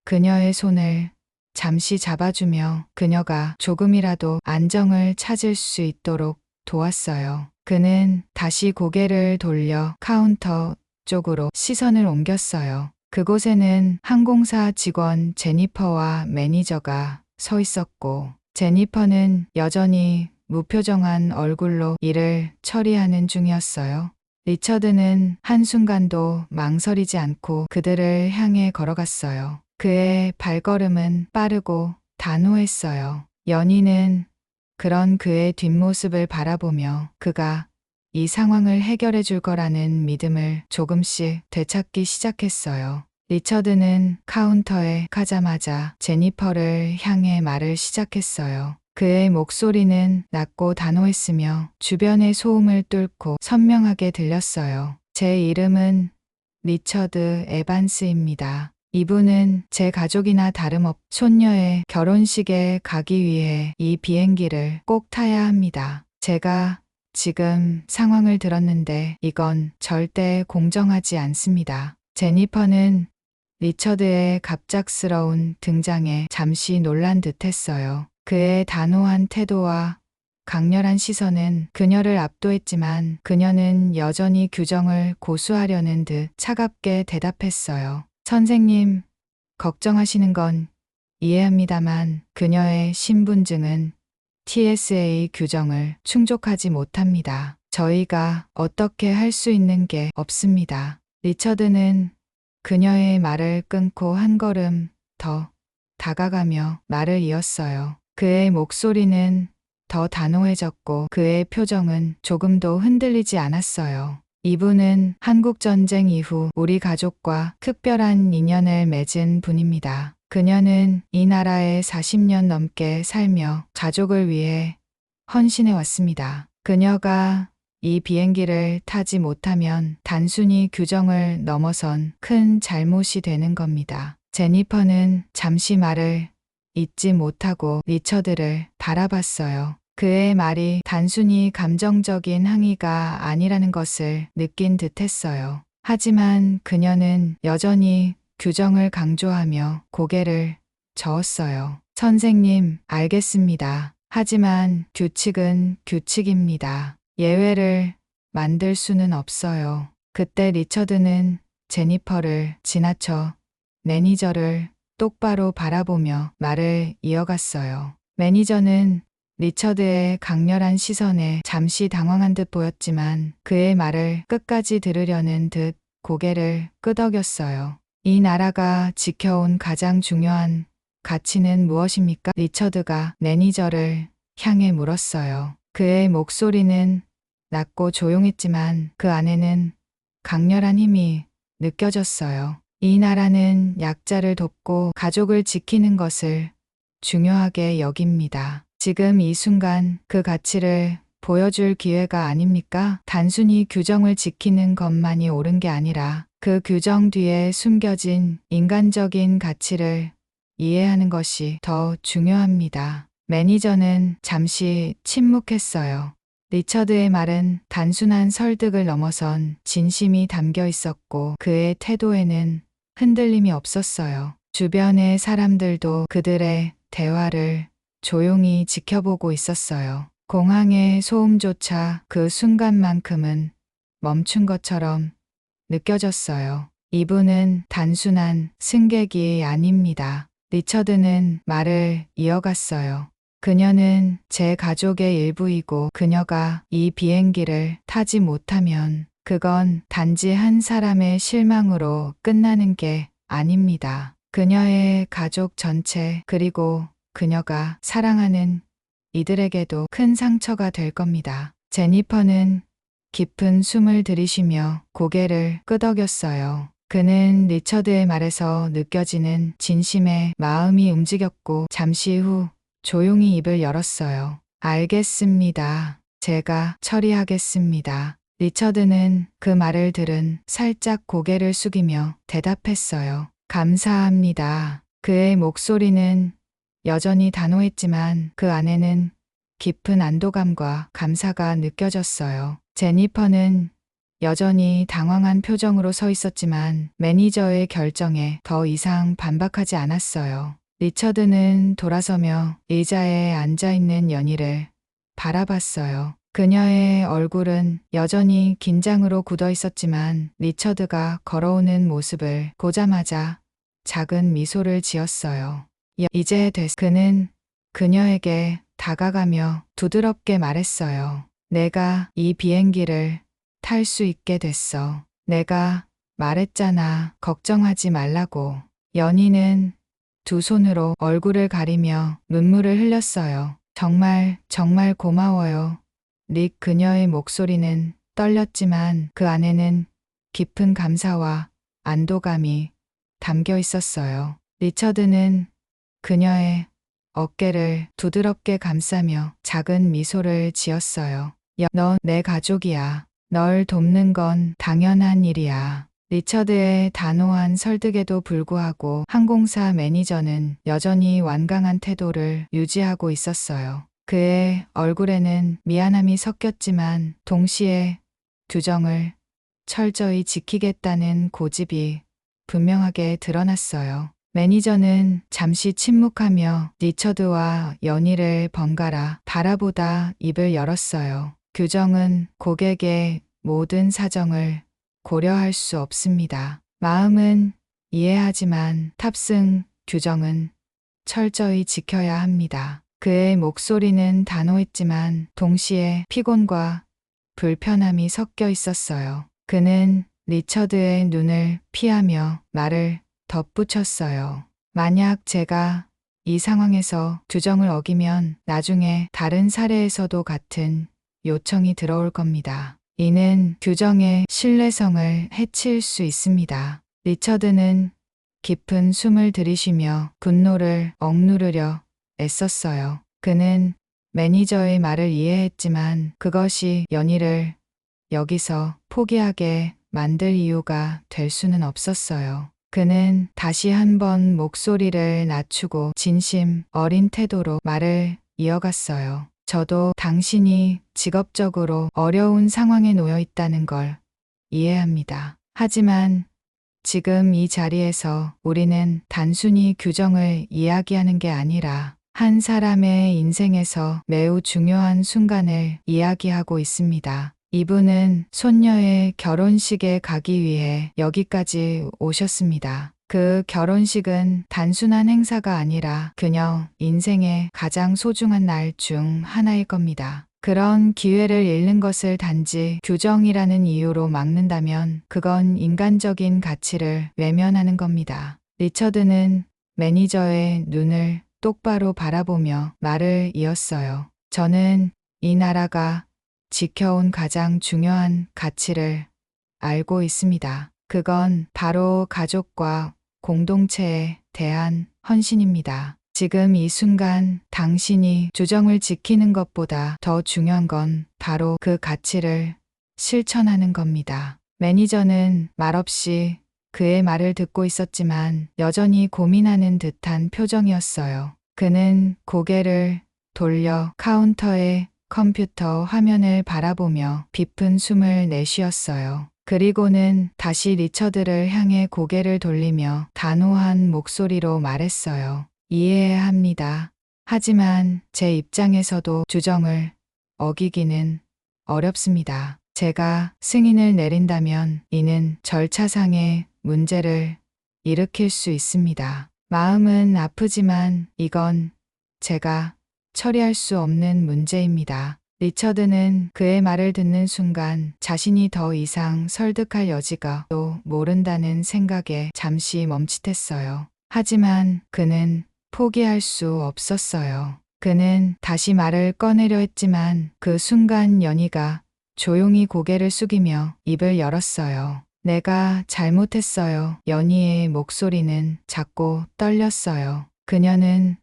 그녀의 손을 잠시 잡아주며 그녀가 조금이라도 안정을 찾을 수 있도록 도왔어요. 그는 다시 고개를 돌려 카운터 쪽으로 시선을 옮겼어요. 그곳에는 항공사 직원 제니퍼와 매니저가 서 있었고 제니퍼는 여전히 무표정한 얼굴로 일을 처리하는 중이었어요. 리처드는 한순간도 망설이지 않고 그들을 향해 걸어갔어요. 그의 발걸음은 빠르고 단호했어요. 연희는 그런 그의 뒷모습을 바라보며 그가 이 상황을 해결해 줄 거라는 믿음을 조금씩 되찾기 시작했어요. 리처드는 카운터에 가자마자 제니퍼를 향해 말을 시작했어요. 그의 목소리는 낮고 단호했으며 주변의 소음을 뚫고 선명하게 들렸어요. 제 이름은 리처드 에반스입니다. 이분은 제 가족이나 다름없 손녀의 결혼식에 가기 위해 이 비행기를 꼭 타야 합니다. 제가 지금 상황을 들었는데 이건 절대 공정하지 않습니다. 제니퍼는 리처드의 갑작스러운 등장에 잠시 놀란 듯했어요. 그의 단호한 태도와 강렬한 시선은 그녀를 압도했지만 그녀는 여전히 규정을 고수하려는 듯 차갑게 대답했어요. 선생님, 걱정하시는 건 이해합니다만 그녀의 신분증은 TSA 규정을 충족하지 못합니다. 저희가 어떻게 할 수 있는 게 없습니다. 리처드는 그녀의 말을 끊고 한 걸음 더 다가가며 말을 이었어요. 그의 목소리는 더 단호해졌고 그의 표정은 조금도 흔들리지 않았어요. 이분은 한국전쟁 이후 우리 가족과 특별한 인연을 맺은 분입니다. 그녀는 이 나라에 40년 넘게 살며 가족을 위해 헌신해 왔습니다. 그녀가 이 비행기를 타지 못하면 단순히 규정을 넘어선 큰 잘못이 되는 겁니다. 제니퍼는 잠시 말을 잇지 못하고 리처드를 바라봤어요. 그의 말이 단순히 감정적인 항의가 아니라는 것을 느낀 듯했어요. 하지만 그녀는 여전히 규정을 강조하며 고개를 저었어요. 선생님, 알겠습니다. 하지만 규칙은 규칙입니다. 예외를 만들 수는 없어요. 그때 리처드는 제니퍼를 지나쳐 매니저를 똑바로 바라보며 말을 이어갔어요. 매니저는 리처드의 강렬한 시선에 잠시 당황한 듯 보였지만 그의 말을 끝까지 들으려는 듯 고개를 끄덕였어요. 이 나라가 지켜온 가장 중요한 가치는 무엇입니까? 리처드가 매니저를 향해 물었어요. 그의 목소리는 낮고 조용했지만 그 안에는 강렬한 힘이 느껴졌어요. 이 나라는 약자를 돕고 가족을 지키는 것을 중요하게 여깁니다. 지금 이 순간 그 가치를 보여줄 기회가 아닙니까? 단순히 규정을 지키는 것만이 옳은 게 아니라 그 규정 뒤에 숨겨진 인간적인 가치를 이해하는 것이 더 중요합니다. 매니저는 잠시 침묵했어요. 리처드의 말은 단순한 설득을 넘어선 진심이 담겨 있었고 그의 태도에는 흔들림이 없었어요. 주변의 사람들도 그들의 대화를 조용히 지켜보고 있었어요. 공항의 소음조차 그 순간만큼은 멈춘 것처럼 느껴졌어요. 이분은 단순한 승객이 아닙니다. 리처드는 말을 이어갔어요. 그녀는 제 가족의 일부이고 그녀가 이 비행기를 타지 못하면 그건 단지 한 사람의 실망으로 끝나는 게 아닙니다. 그녀의 가족 전체 그리고 그녀가 사랑하는 이들에게도 큰 상처가 될 겁니다. 제니퍼는 깊은 숨을 들이쉬며 고개를 끄덕였어요. 그는 리처드의 말에서 느껴지는 진심의 마음이 움직였고 잠시 후 조용히 입을 열었어요. 알겠습니다. 제가 처리하겠습니다. 리처드는 그 말을 들은 살짝 고개를 숙이며 대답했어요. 감사합니다. 그의 목소리는 여전히 단호했지만 그 안에는 깊은 안도감과 감사가 느껴졌어요. 제니퍼는 여전히 당황한 표정으로 서 있었지만 매니저의 결정에 더 이상 반박하지 않았어요. 리처드는 돌아서며 의자에 앉아있는 연희를 바라봤어요. 그녀의 얼굴은 여전히 긴장으로 굳어 있었지만 리처드가 걸어오는 모습을 보자마자 작은 미소를 지었어요. 이제 됐어. 그는 그녀에게 다가가며 부드럽게 말했어요. 내가 이 비행기를 탈 수 있게 됐어. 내가 말했잖아. 걱정하지 말라고. 연희는 두 손으로 얼굴을 가리며 눈물을 흘렸어요. 정말 고마워요. 릭. 그녀의 목소리는 떨렸지만 그 안에는 깊은 감사와 안도감이 담겨 있었어요. 리처드는 그녀의 어깨를 두드럽게 감싸며 작은 미소를 지었어요. 넌 내 가족이야. 널 돕는 건 당연한 일이야. 리처드의 단호한 설득에도 불구하고 항공사 매니저는 여전히 완강한 태도를 유지하고 있었어요. 그의 얼굴에는 미안함이 섞였지만 동시에 규정을 철저히 지키겠다는 고집이 분명하게 드러났어요. 매니저는 잠시 침묵하며 리처드와 연희를 번갈아 바라보다 입을 열었어요. 규정은 고객의 모든 사정을 고려할 수 없습니다. 마음은 이해하지만 탑승 규정은 철저히 지켜야 합니다. 그의 목소리는 단호했지만 동시에 피곤과 불편함이 섞여 있었어요. 그는 리처드의 눈을 피하며 말을 덧붙였어요. 만약 제가 이 상황에서 규정을 어기면 나중에 다른 사례에서도 같은 요청이 들어올 겁니다. 이는 규정의 신뢰성을 해칠 수 있습니다. 리처드는 깊은 숨을 들이쉬며 분노를 억누르려 애썼어요. 그는 매니저의 말을 이해했지만 그것이 연희를 여기서 포기하게 만들 이유가 될 수는 없었어요. 그는 다시 한번 목소리를 낮추고 진심 어린 태도로 말을 이어갔어요. 저도 당신이 직업적으로 어려운 상황에 놓여 있다는 걸 이해합니다. 하지만 지금 이 자리에서 우리는 단순히 규정을 이야기하는 게 아니라 한 사람의 인생에서 매우 중요한 순간을 이야기하고 있습니다. 이분은 손녀의 결혼식에 가기 위해 여기까지 오셨습니다. 그 결혼식은 단순한 행사가 아니라 그녀 인생의 가장 소중한 날 중 하나일 겁니다. 그런 기회를 잃는 것을 단지 규정이라는 이유로 막는다면 그건 인간적인 가치를 외면하는 겁니다. 리처드는 매니저의 눈을 똑바로 바라보며 말을 이었어요. 저는 이 나라가 지켜온 가장 중요한 가치를 알고 있습니다. 그건 바로 가족과 공동체에 대한 헌신입니다. 지금 이 순간 당신이 규정을 지키는 것보다 더 중요한 건 바로 그 가치를 실천하는 겁니다. 매니저는 말없이 그의 말을 듣고 있었지만 여전히 고민하는 듯한 표정이었어요. 그는 고개를 돌려 카운터의 컴퓨터 화면을 바라보며 깊은 숨을 내쉬었어요. 그리고는 다시 리처드를 향해 고개를 돌리며 단호한 목소리로 말했어요. 이해해야 합니다. 하지만 제 입장에서도 규정을 어기기는 어렵습니다. 제가 승인을 내린다면 이는 절차상의 문제를 일으킬 수 있습니다. 마음은 아프지만 이건 제가 처리할 수 없는 문제입니다. 리처드는 그의 말을 듣는 순간 자신이 더 이상 설득할 여지가 또 모른다는 생각에 잠시 멈칫했어요. 하지만 그는 포기할 수 없었어요. 그는 다시 말을 꺼내려 했지만 그 순간 연희가 조용히 고개를 숙이며 입을 열었어요. 내가 잘못했어요. 연희의 목소리는 작고 떨렸어요. 그녀는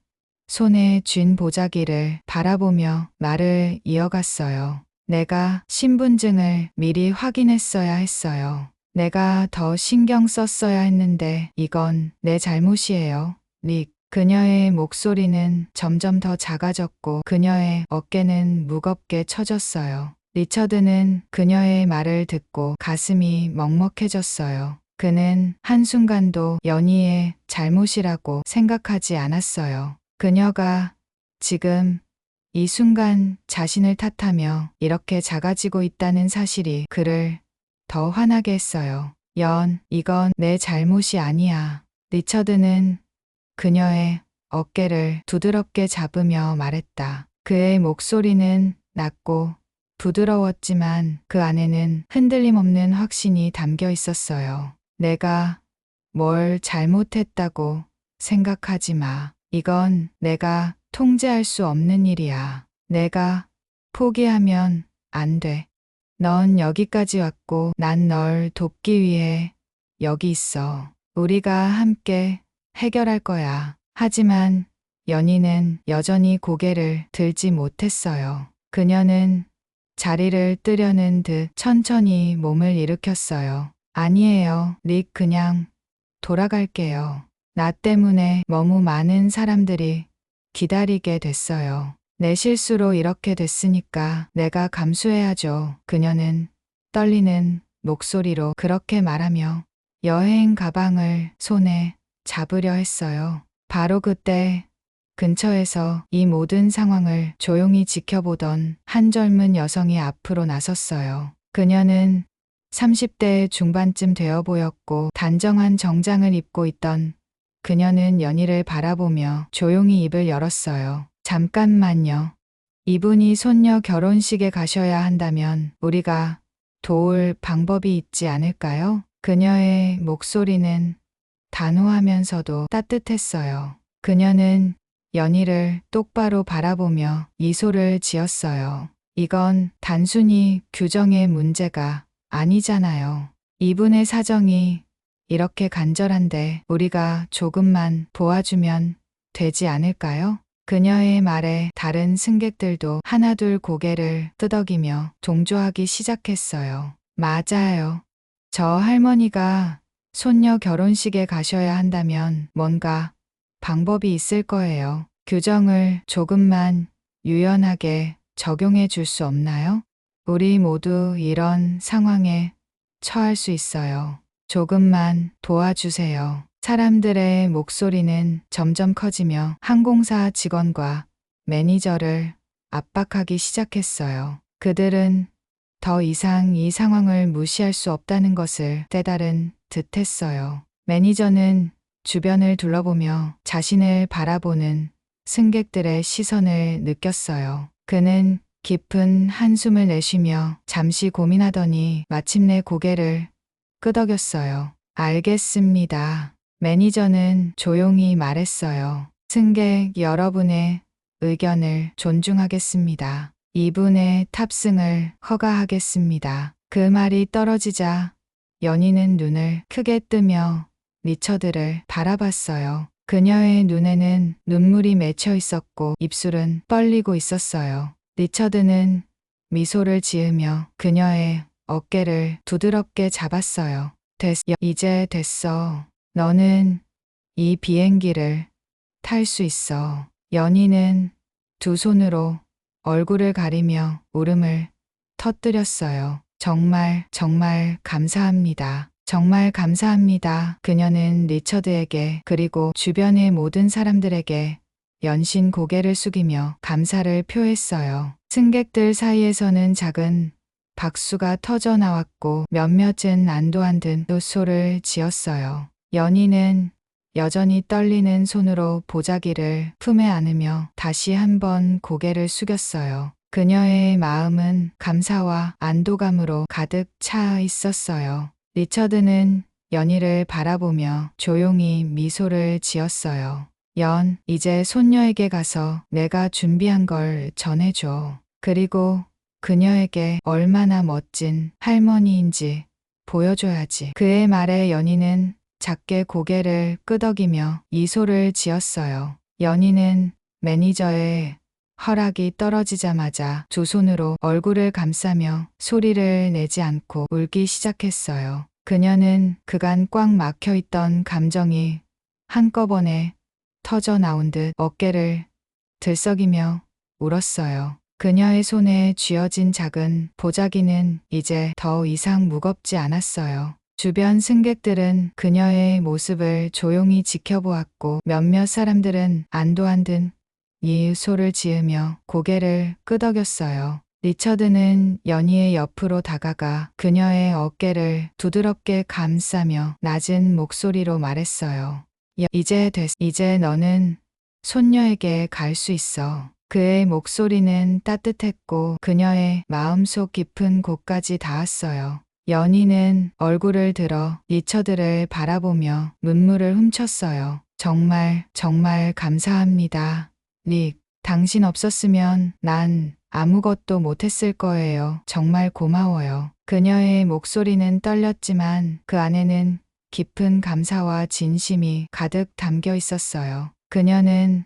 손에 쥔 보자기를 바라보며 말을 이어갔어요. 내가 신분증을 미리 확인했어야 했어요. 내가 더 신경 썼어야 했는데 이건 내 잘못이에요. 릭. 그녀의 목소리는 점점 더 작아졌고 그녀의 어깨는 무겁게 처졌어요. 리처드는 그녀의 말을 듣고 가슴이 먹먹해졌어요. 그는 한순간도 연희의 잘못이라고 생각하지 않았어요. 그녀가 지금 이 순간 자신을 탓하며 이렇게 작아지고 있다는 사실이 그를 더 화나게 했어요. 이건 내 잘못이 아니야. 리처드는 그녀의 어깨를 두드럽게 잡으며 말했다. 그의 목소리는 낮고 부드러웠지만 그 안에는 흔들림 없는 확신이 담겨 있었어요. 내가 뭘 잘못했다고 생각하지 마. 이건 내가 통제할 수 없는 일이야. 내가 포기하면 안 돼. 넌 여기까지 왔고 난 널 돕기 위해 여기 있어. 우리가 함께 해결할 거야. 하지만 연희는 여전히 고개를 들지 못했어요. 그녀는 자리를 뜨려는 듯 천천히 몸을 일으켰어요. 아니에요, 릭, 그냥 돌아갈게요. 나 때문에 너무 많은 사람들이 기다리게 됐어요. 내 실수로 이렇게 됐으니까 내가 감수해야죠. 그녀는 떨리는 목소리로 그렇게 말하며 여행 가방을 손에 잡으려 했어요. 바로 그때 근처에서 이 모든 상황을 조용히 지켜보던 한 젊은 여성이 앞으로 나섰어요. 그녀는 30대 중반쯤 되어 보였고 단정한 정장을 입고 있던 그녀는 연희를 바라보며 조용히 입을 열었어요. 잠깐만요. 이분이 손녀 결혼식에 가셔야 한다면 우리가 도울 방법이 있지 않을까요? 그녀의 목소리는 단호하면서도 따뜻했어요. 그녀는 연희를 똑바로 바라보며 미소를 지었어요. 이건 단순히 규정의 문제가 아니잖아요. 이분의 사정이 이렇게 간절한데 우리가 조금만 도와주면 되지 않을까요? 그녀의 말에 다른 승객들도 하나둘 고개를 끄덕이며 동조하기 시작했어요. 맞아요. 저 할머니가 손녀 결혼식에 가셔야 한다면 뭔가 방법이 있을 거예요. 규정을 조금만 유연하게 적용해 줄 수 없나요? 우리 모두 이런 상황에 처할 수 있어요. 조금만 도와주세요. 사람들의 목소리는 점점 커지며 항공사 직원과 매니저를 압박하기 시작했어요. 그들은 더 이상 이 상황을 무시할 수 없다는 것을 깨달은 듯했어요. 매니저는 주변을 둘러보며 자신을 바라보는 승객들의 시선을 느꼈어요. 그는 깊은 한숨을 내쉬며 잠시 고민하더니 마침내 고개를 끄덕였어요. 알겠습니다. 매니저는 조용히 말했어요. 승객 여러분의 의견을 존중하겠습니다. 이분의 탑승을 허가하겠습니다. 그 말이 떨어지자 연희는 눈을 크게 뜨며 리처드를 바라봤어요. 그녀의 눈에는 눈물이 맺혀 있었고 입술은 떨리고 있었어요. 리처드는 미소를 지으며 그녀의 어깨를 부드럽게 잡았어요. 이제 됐어. 너는 이 비행기를 탈 수 있어. 연희는 두 손으로 얼굴을 가리며 울음을 터뜨렸어요. 정말 감사합니다. 정말 감사합니다. 그녀는 리처드에게 그리고 주변의 모든 사람들에게 연신 고개를 숙이며 감사를 표했어요. 승객들 사이에서는 작은 박수가 터져 나왔고 몇몇은 안도한 듯 노소를 지었어요. 연희는 여전히 떨리는 손으로 보자기를 품에 안으며 다시 한번 고개를 숙였어요. 그녀의 마음은 감사와 안도감으로 가득 차 있었어요. 리처드는 연희를 바라보며 조용히 미소를 지었어요. 이제 손녀에게 가서 내가 준비한 걸 전해줘. 그리고 그녀에게 얼마나 멋진 할머니인지 보여줘야지. 그의 말에 연희는 작게 고개를 끄덕이며 미소를 지었어요. 연희는 매니저의 허락이 떨어지자마자 두 손으로 얼굴을 감싸며 소리를 내지 않고 울기 시작했어요. 그녀는 그간 꽉 막혀 있던 감정이 한꺼번에 터져 나온 듯 어깨를 들썩이며 울었어요. 그녀의 손에 쥐어진 작은 보자기는 이제 더 이상 무겁지 않았어요. 주변 승객들은 그녀의 모습을 조용히 지켜보았고 몇몇 사람들은 안도한 듯 미소를 지으며 고개를 끄덕였어요. 리처드는 연희의 옆으로 다가가 그녀의 어깨를 부드럽게 감싸며 낮은 목소리로 말했어요. 이제 너는 손녀에게 갈 수 있어. 그의 목소리는 따뜻했고 그녀의 마음속 깊은 곳까지 닿았어요. 연희는 얼굴을 들어 리처드를 바라보며 눈물을 훔쳤어요. 정말 감사합니다. 릭, 당신 없었으면 난 아무것도 못했을 거예요. 정말 고마워요. 그녀의 목소리는 떨렸지만 그 안에는 깊은 감사와 진심이 가득 담겨 있었어요. 그녀는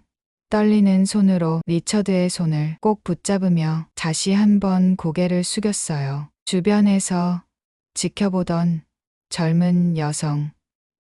떨리는 손으로 리처드의 손을 꼭 붙잡으며 다시 한번 고개를 숙였어요. 주변에서 지켜보던 젊은 여성,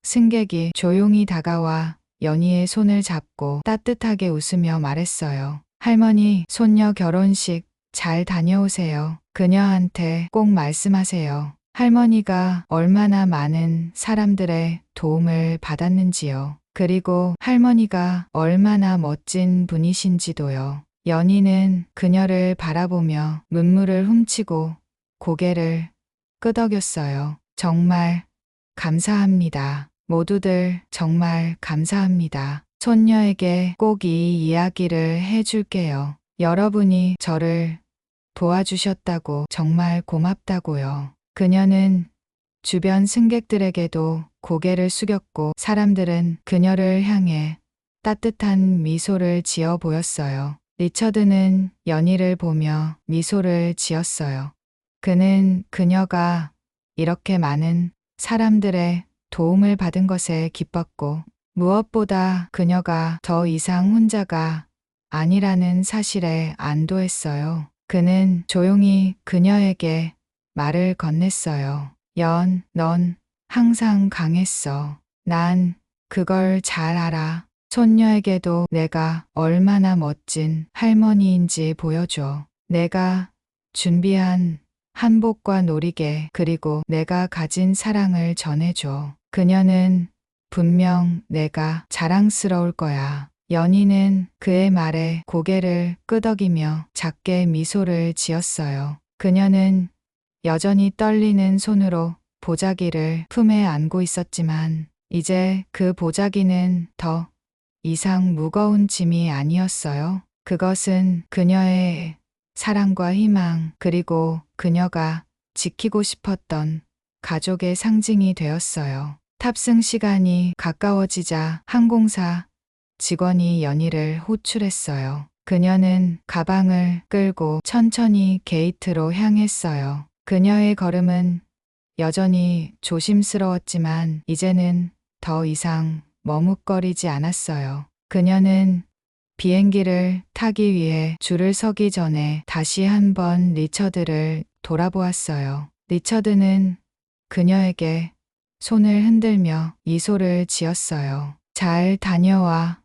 승객이 조용히 다가와 연희의 손을 잡고 따뜻하게 웃으며 말했어요. 할머니, 손녀 결혼식 잘 다녀오세요. 그녀한테 꼭 말씀하세요. 할머니가 얼마나 많은 사람들의 도움을 받았는지요. 그리고 할머니가 얼마나 멋진 분이신지도요. 연희는 그녀를 바라보며 눈물을 훔치고 고개를 끄덕였어요. 정말 감사합니다. 모두들 정말 감사합니다. 손녀에게 꼭 이 이야기를 해줄게요. 여러분이 저를 도와주셨다고 정말 고맙다고요. 그녀는 주변 승객들에게도 고개를 숙였고 사람들은 그녀를 향해 따뜻한 미소를 지어 보였어요. 리처드는 연희를 보며 미소를 지었어요. 그는 그녀가 이렇게 많은 사람들의 도움을 받은 것에 기뻤고 무엇보다 그녀가 더 이상 혼자가 아니라는 사실에 안도했어요. 그는 조용히 그녀에게 말을 건넸어요. 넌 항상 강했어. 난 그걸 잘 알아. 손녀에게도 내가 얼마나 멋진 할머니인지 보여줘. 내가 준비한 한복과 놀이개 그리고 내가 가진 사랑을 전해줘. 그녀는 분명 내가 자랑스러울 거야. 연희는 그의 말에 고개를 끄덕이며 작게 미소를 지었어요. 그녀는 여전히 떨리는 손으로 보자기를 품에 안고 있었지만 이제 그 보자기는 더 이상 무거운 짐이 아니었어요. 그것은 그녀의 사랑과 희망 그리고 그녀가 지키고 싶었던 가족의 상징이 되었어요. 탑승 시간이 가까워지자 항공사 직원이 연희를 호출했어요. 그녀는 가방을 끌고 천천히 게이트로 향했어요. 그녀의 걸음은 여전히 조심스러웠지만 이제는 더 이상 머뭇거리지 않았어요. 그녀는 비행기를 타기 위해 줄을 서기 전에 다시 한번 리처드를 돌아보았어요. 리처드는 그녀에게 손을 흔들며 미소를 지었어요. 잘 다녀와,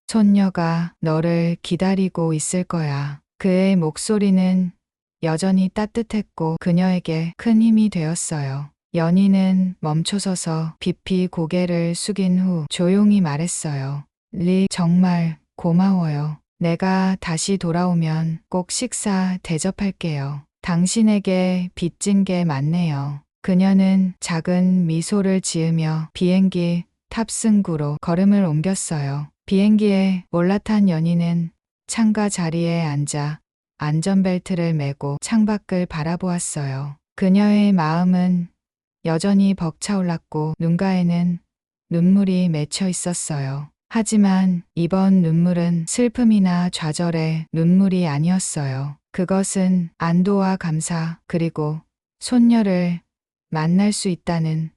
손녀가 너를 기다리고 있을 거야. 그의 목소리는 여전히 따뜻했고 그녀에게 큰 힘이 되었어요. 연희는 멈춰서서 깊이 고개를 숙인 후 조용히 말했어요. 정말 고마워요. 내가 다시 돌아오면 꼭 식사 대접할게요. 당신에게 빚진 게 많네요. 그녀는 작은 미소를 지으며 비행기 탑승구로 걸음을 옮겼어요. 비행기에 올라탄 연희는 창가 자리에 앉아 안전벨트를 매고 창밖을 바라보았어요. 그녀의 마음은 여전히 벅차올랐고 눈가에는 눈물이 맺혀 있었어요. 하지만 이번 눈물은 슬픔이나 좌절의 눈물이 아니었어요. 그것은 안도와 감사 그리고 손녀를 만날 수 있다는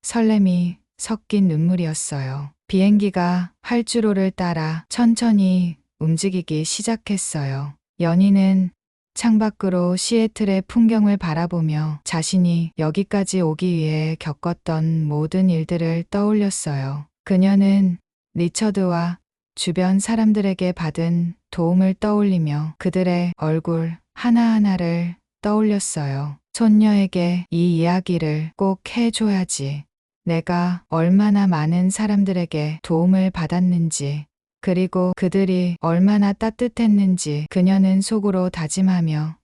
설렘이 섞인 눈물이었어요. 비행기가 활주로를 따라 천천히 움직이기 시작했어요. 연희는 창밖으로 시애틀의 풍경을 바라보며 자신이 여기까지 오기 위해 겪었던 모든 일들을 떠올렸어요. 그녀는 리처드와 주변 사람들에게 받은 도움을 떠올리며 그들의 얼굴 하나하나를 떠올렸어요. 손녀에게 이 이야기를 꼭 해줘야지. 내가 얼마나 많은 사람들에게 도움을 받았는지, 그리고 그들이 얼마나 따뜻했는지 그녀는 속으로 다짐하며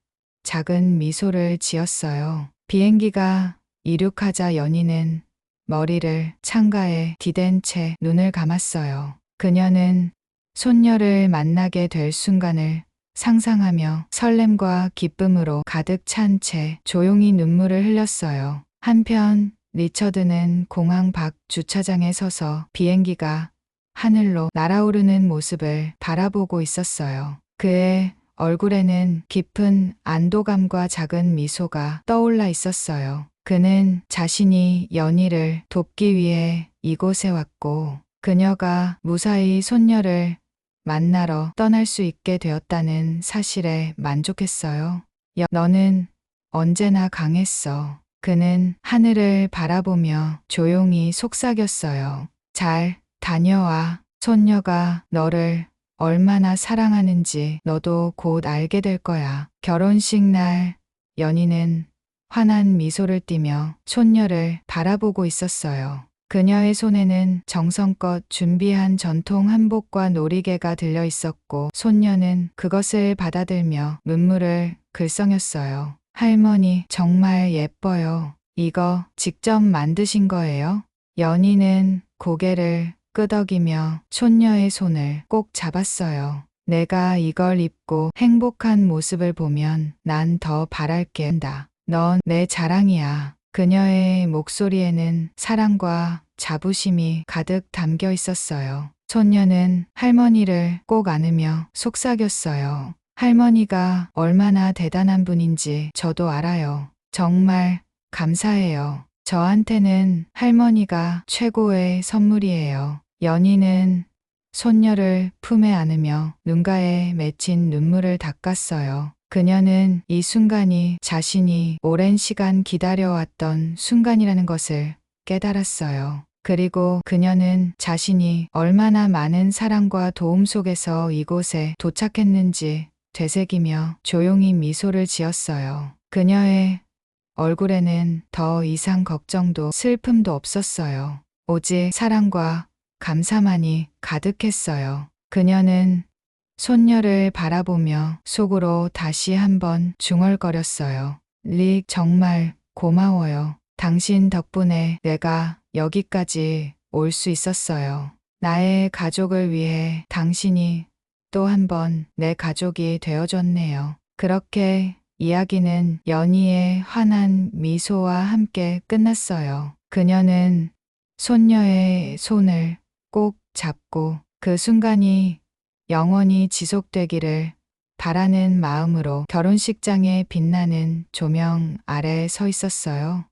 작은 미소를 지었어요. 비행기가 이륙하자 연희는 머리를 창가에 디댄 채 눈을 감았어요. 그녀는 손녀를 만나게 될 순간을 상상하며 설렘과 기쁨으로 가득 찬 채 조용히 눈물을 흘렸어요. 한편 리처드는 공항 밖 주차장에 서서 비행기가 하늘로 날아오르는 모습을 바라보고 있었어요. 그의 얼굴에는 깊은 안도감과 작은 미소가 떠올라 있었어요. 그는 자신이 연희를 돕기 위해 이곳에 왔고 그녀가 무사히 손녀를 만나러 떠날 수 있게 되었다는 사실에 만족했어요. 너는 언제나 강했어. 그는 하늘을 바라보며 조용히 속삭였어요. 잘 다녀와. 손녀가 너를 얼마나 사랑하는지 너도 곧 알게 될 거야. 결혼식 날 연희는 환한 미소를 띠며 손녀를 바라보고 있었어요. 그녀의 손에는 정성껏 준비한 전통 한복과 놀이개가 들려 있었고 손녀는 그것을 받아들며 눈물을 글썽였어요. 할머니, 정말 예뻐요. 이거 직접 만드신 거예요? 연희는 고개를 끄덕이며 손녀의 손을 꼭 잡았어요. 내가 이걸 입고 행복한 모습을 보면 난 더 바랄게 한다. 넌 내 자랑이야. 그녀의 목소리에는 사랑과 자부심이 가득 담겨 있었어요. 손녀는 할머니를 꼭 안으며 속삭였어요. 할머니가 얼마나 대단한 분인지 저도 알아요. 정말 감사해요. 저한테는 할머니가 최고의 선물이에요. 연희는 손녀를 품에 안으며 눈가에 맺힌 눈물을 닦았어요. 그녀는 이 순간이 자신이 오랜 시간 기다려왔던 순간이라는 것을 깨달았어요. 그리고 그녀는 자신이 얼마나 많은 사랑과 도움 속에서 이곳에 도착했는지 되새기며 조용히 미소를 지었어요. 그녀의 얼굴에는 더 이상 걱정도 슬픔도 없었어요. 오직 사랑과 감사만이 가득했어요. 그녀는 손녀를 바라보며 속으로 다시 한번 중얼거렸어요. 릭, 정말 고마워요. 당신 덕분에 내가 여기까지 올 수 있었어요. 나의 가족을 위해 당신이 또 한 번 내 가족이 되어줬네요. 그렇게 이야기는 연희의 환한 미소와 함께 끝났어요. 그녀는 손녀의 손을 꼭 잡고 그 순간이 영원히 지속되기를 바라는 마음으로 결혼식장에 빛나는 조명 아래 서 있었어요.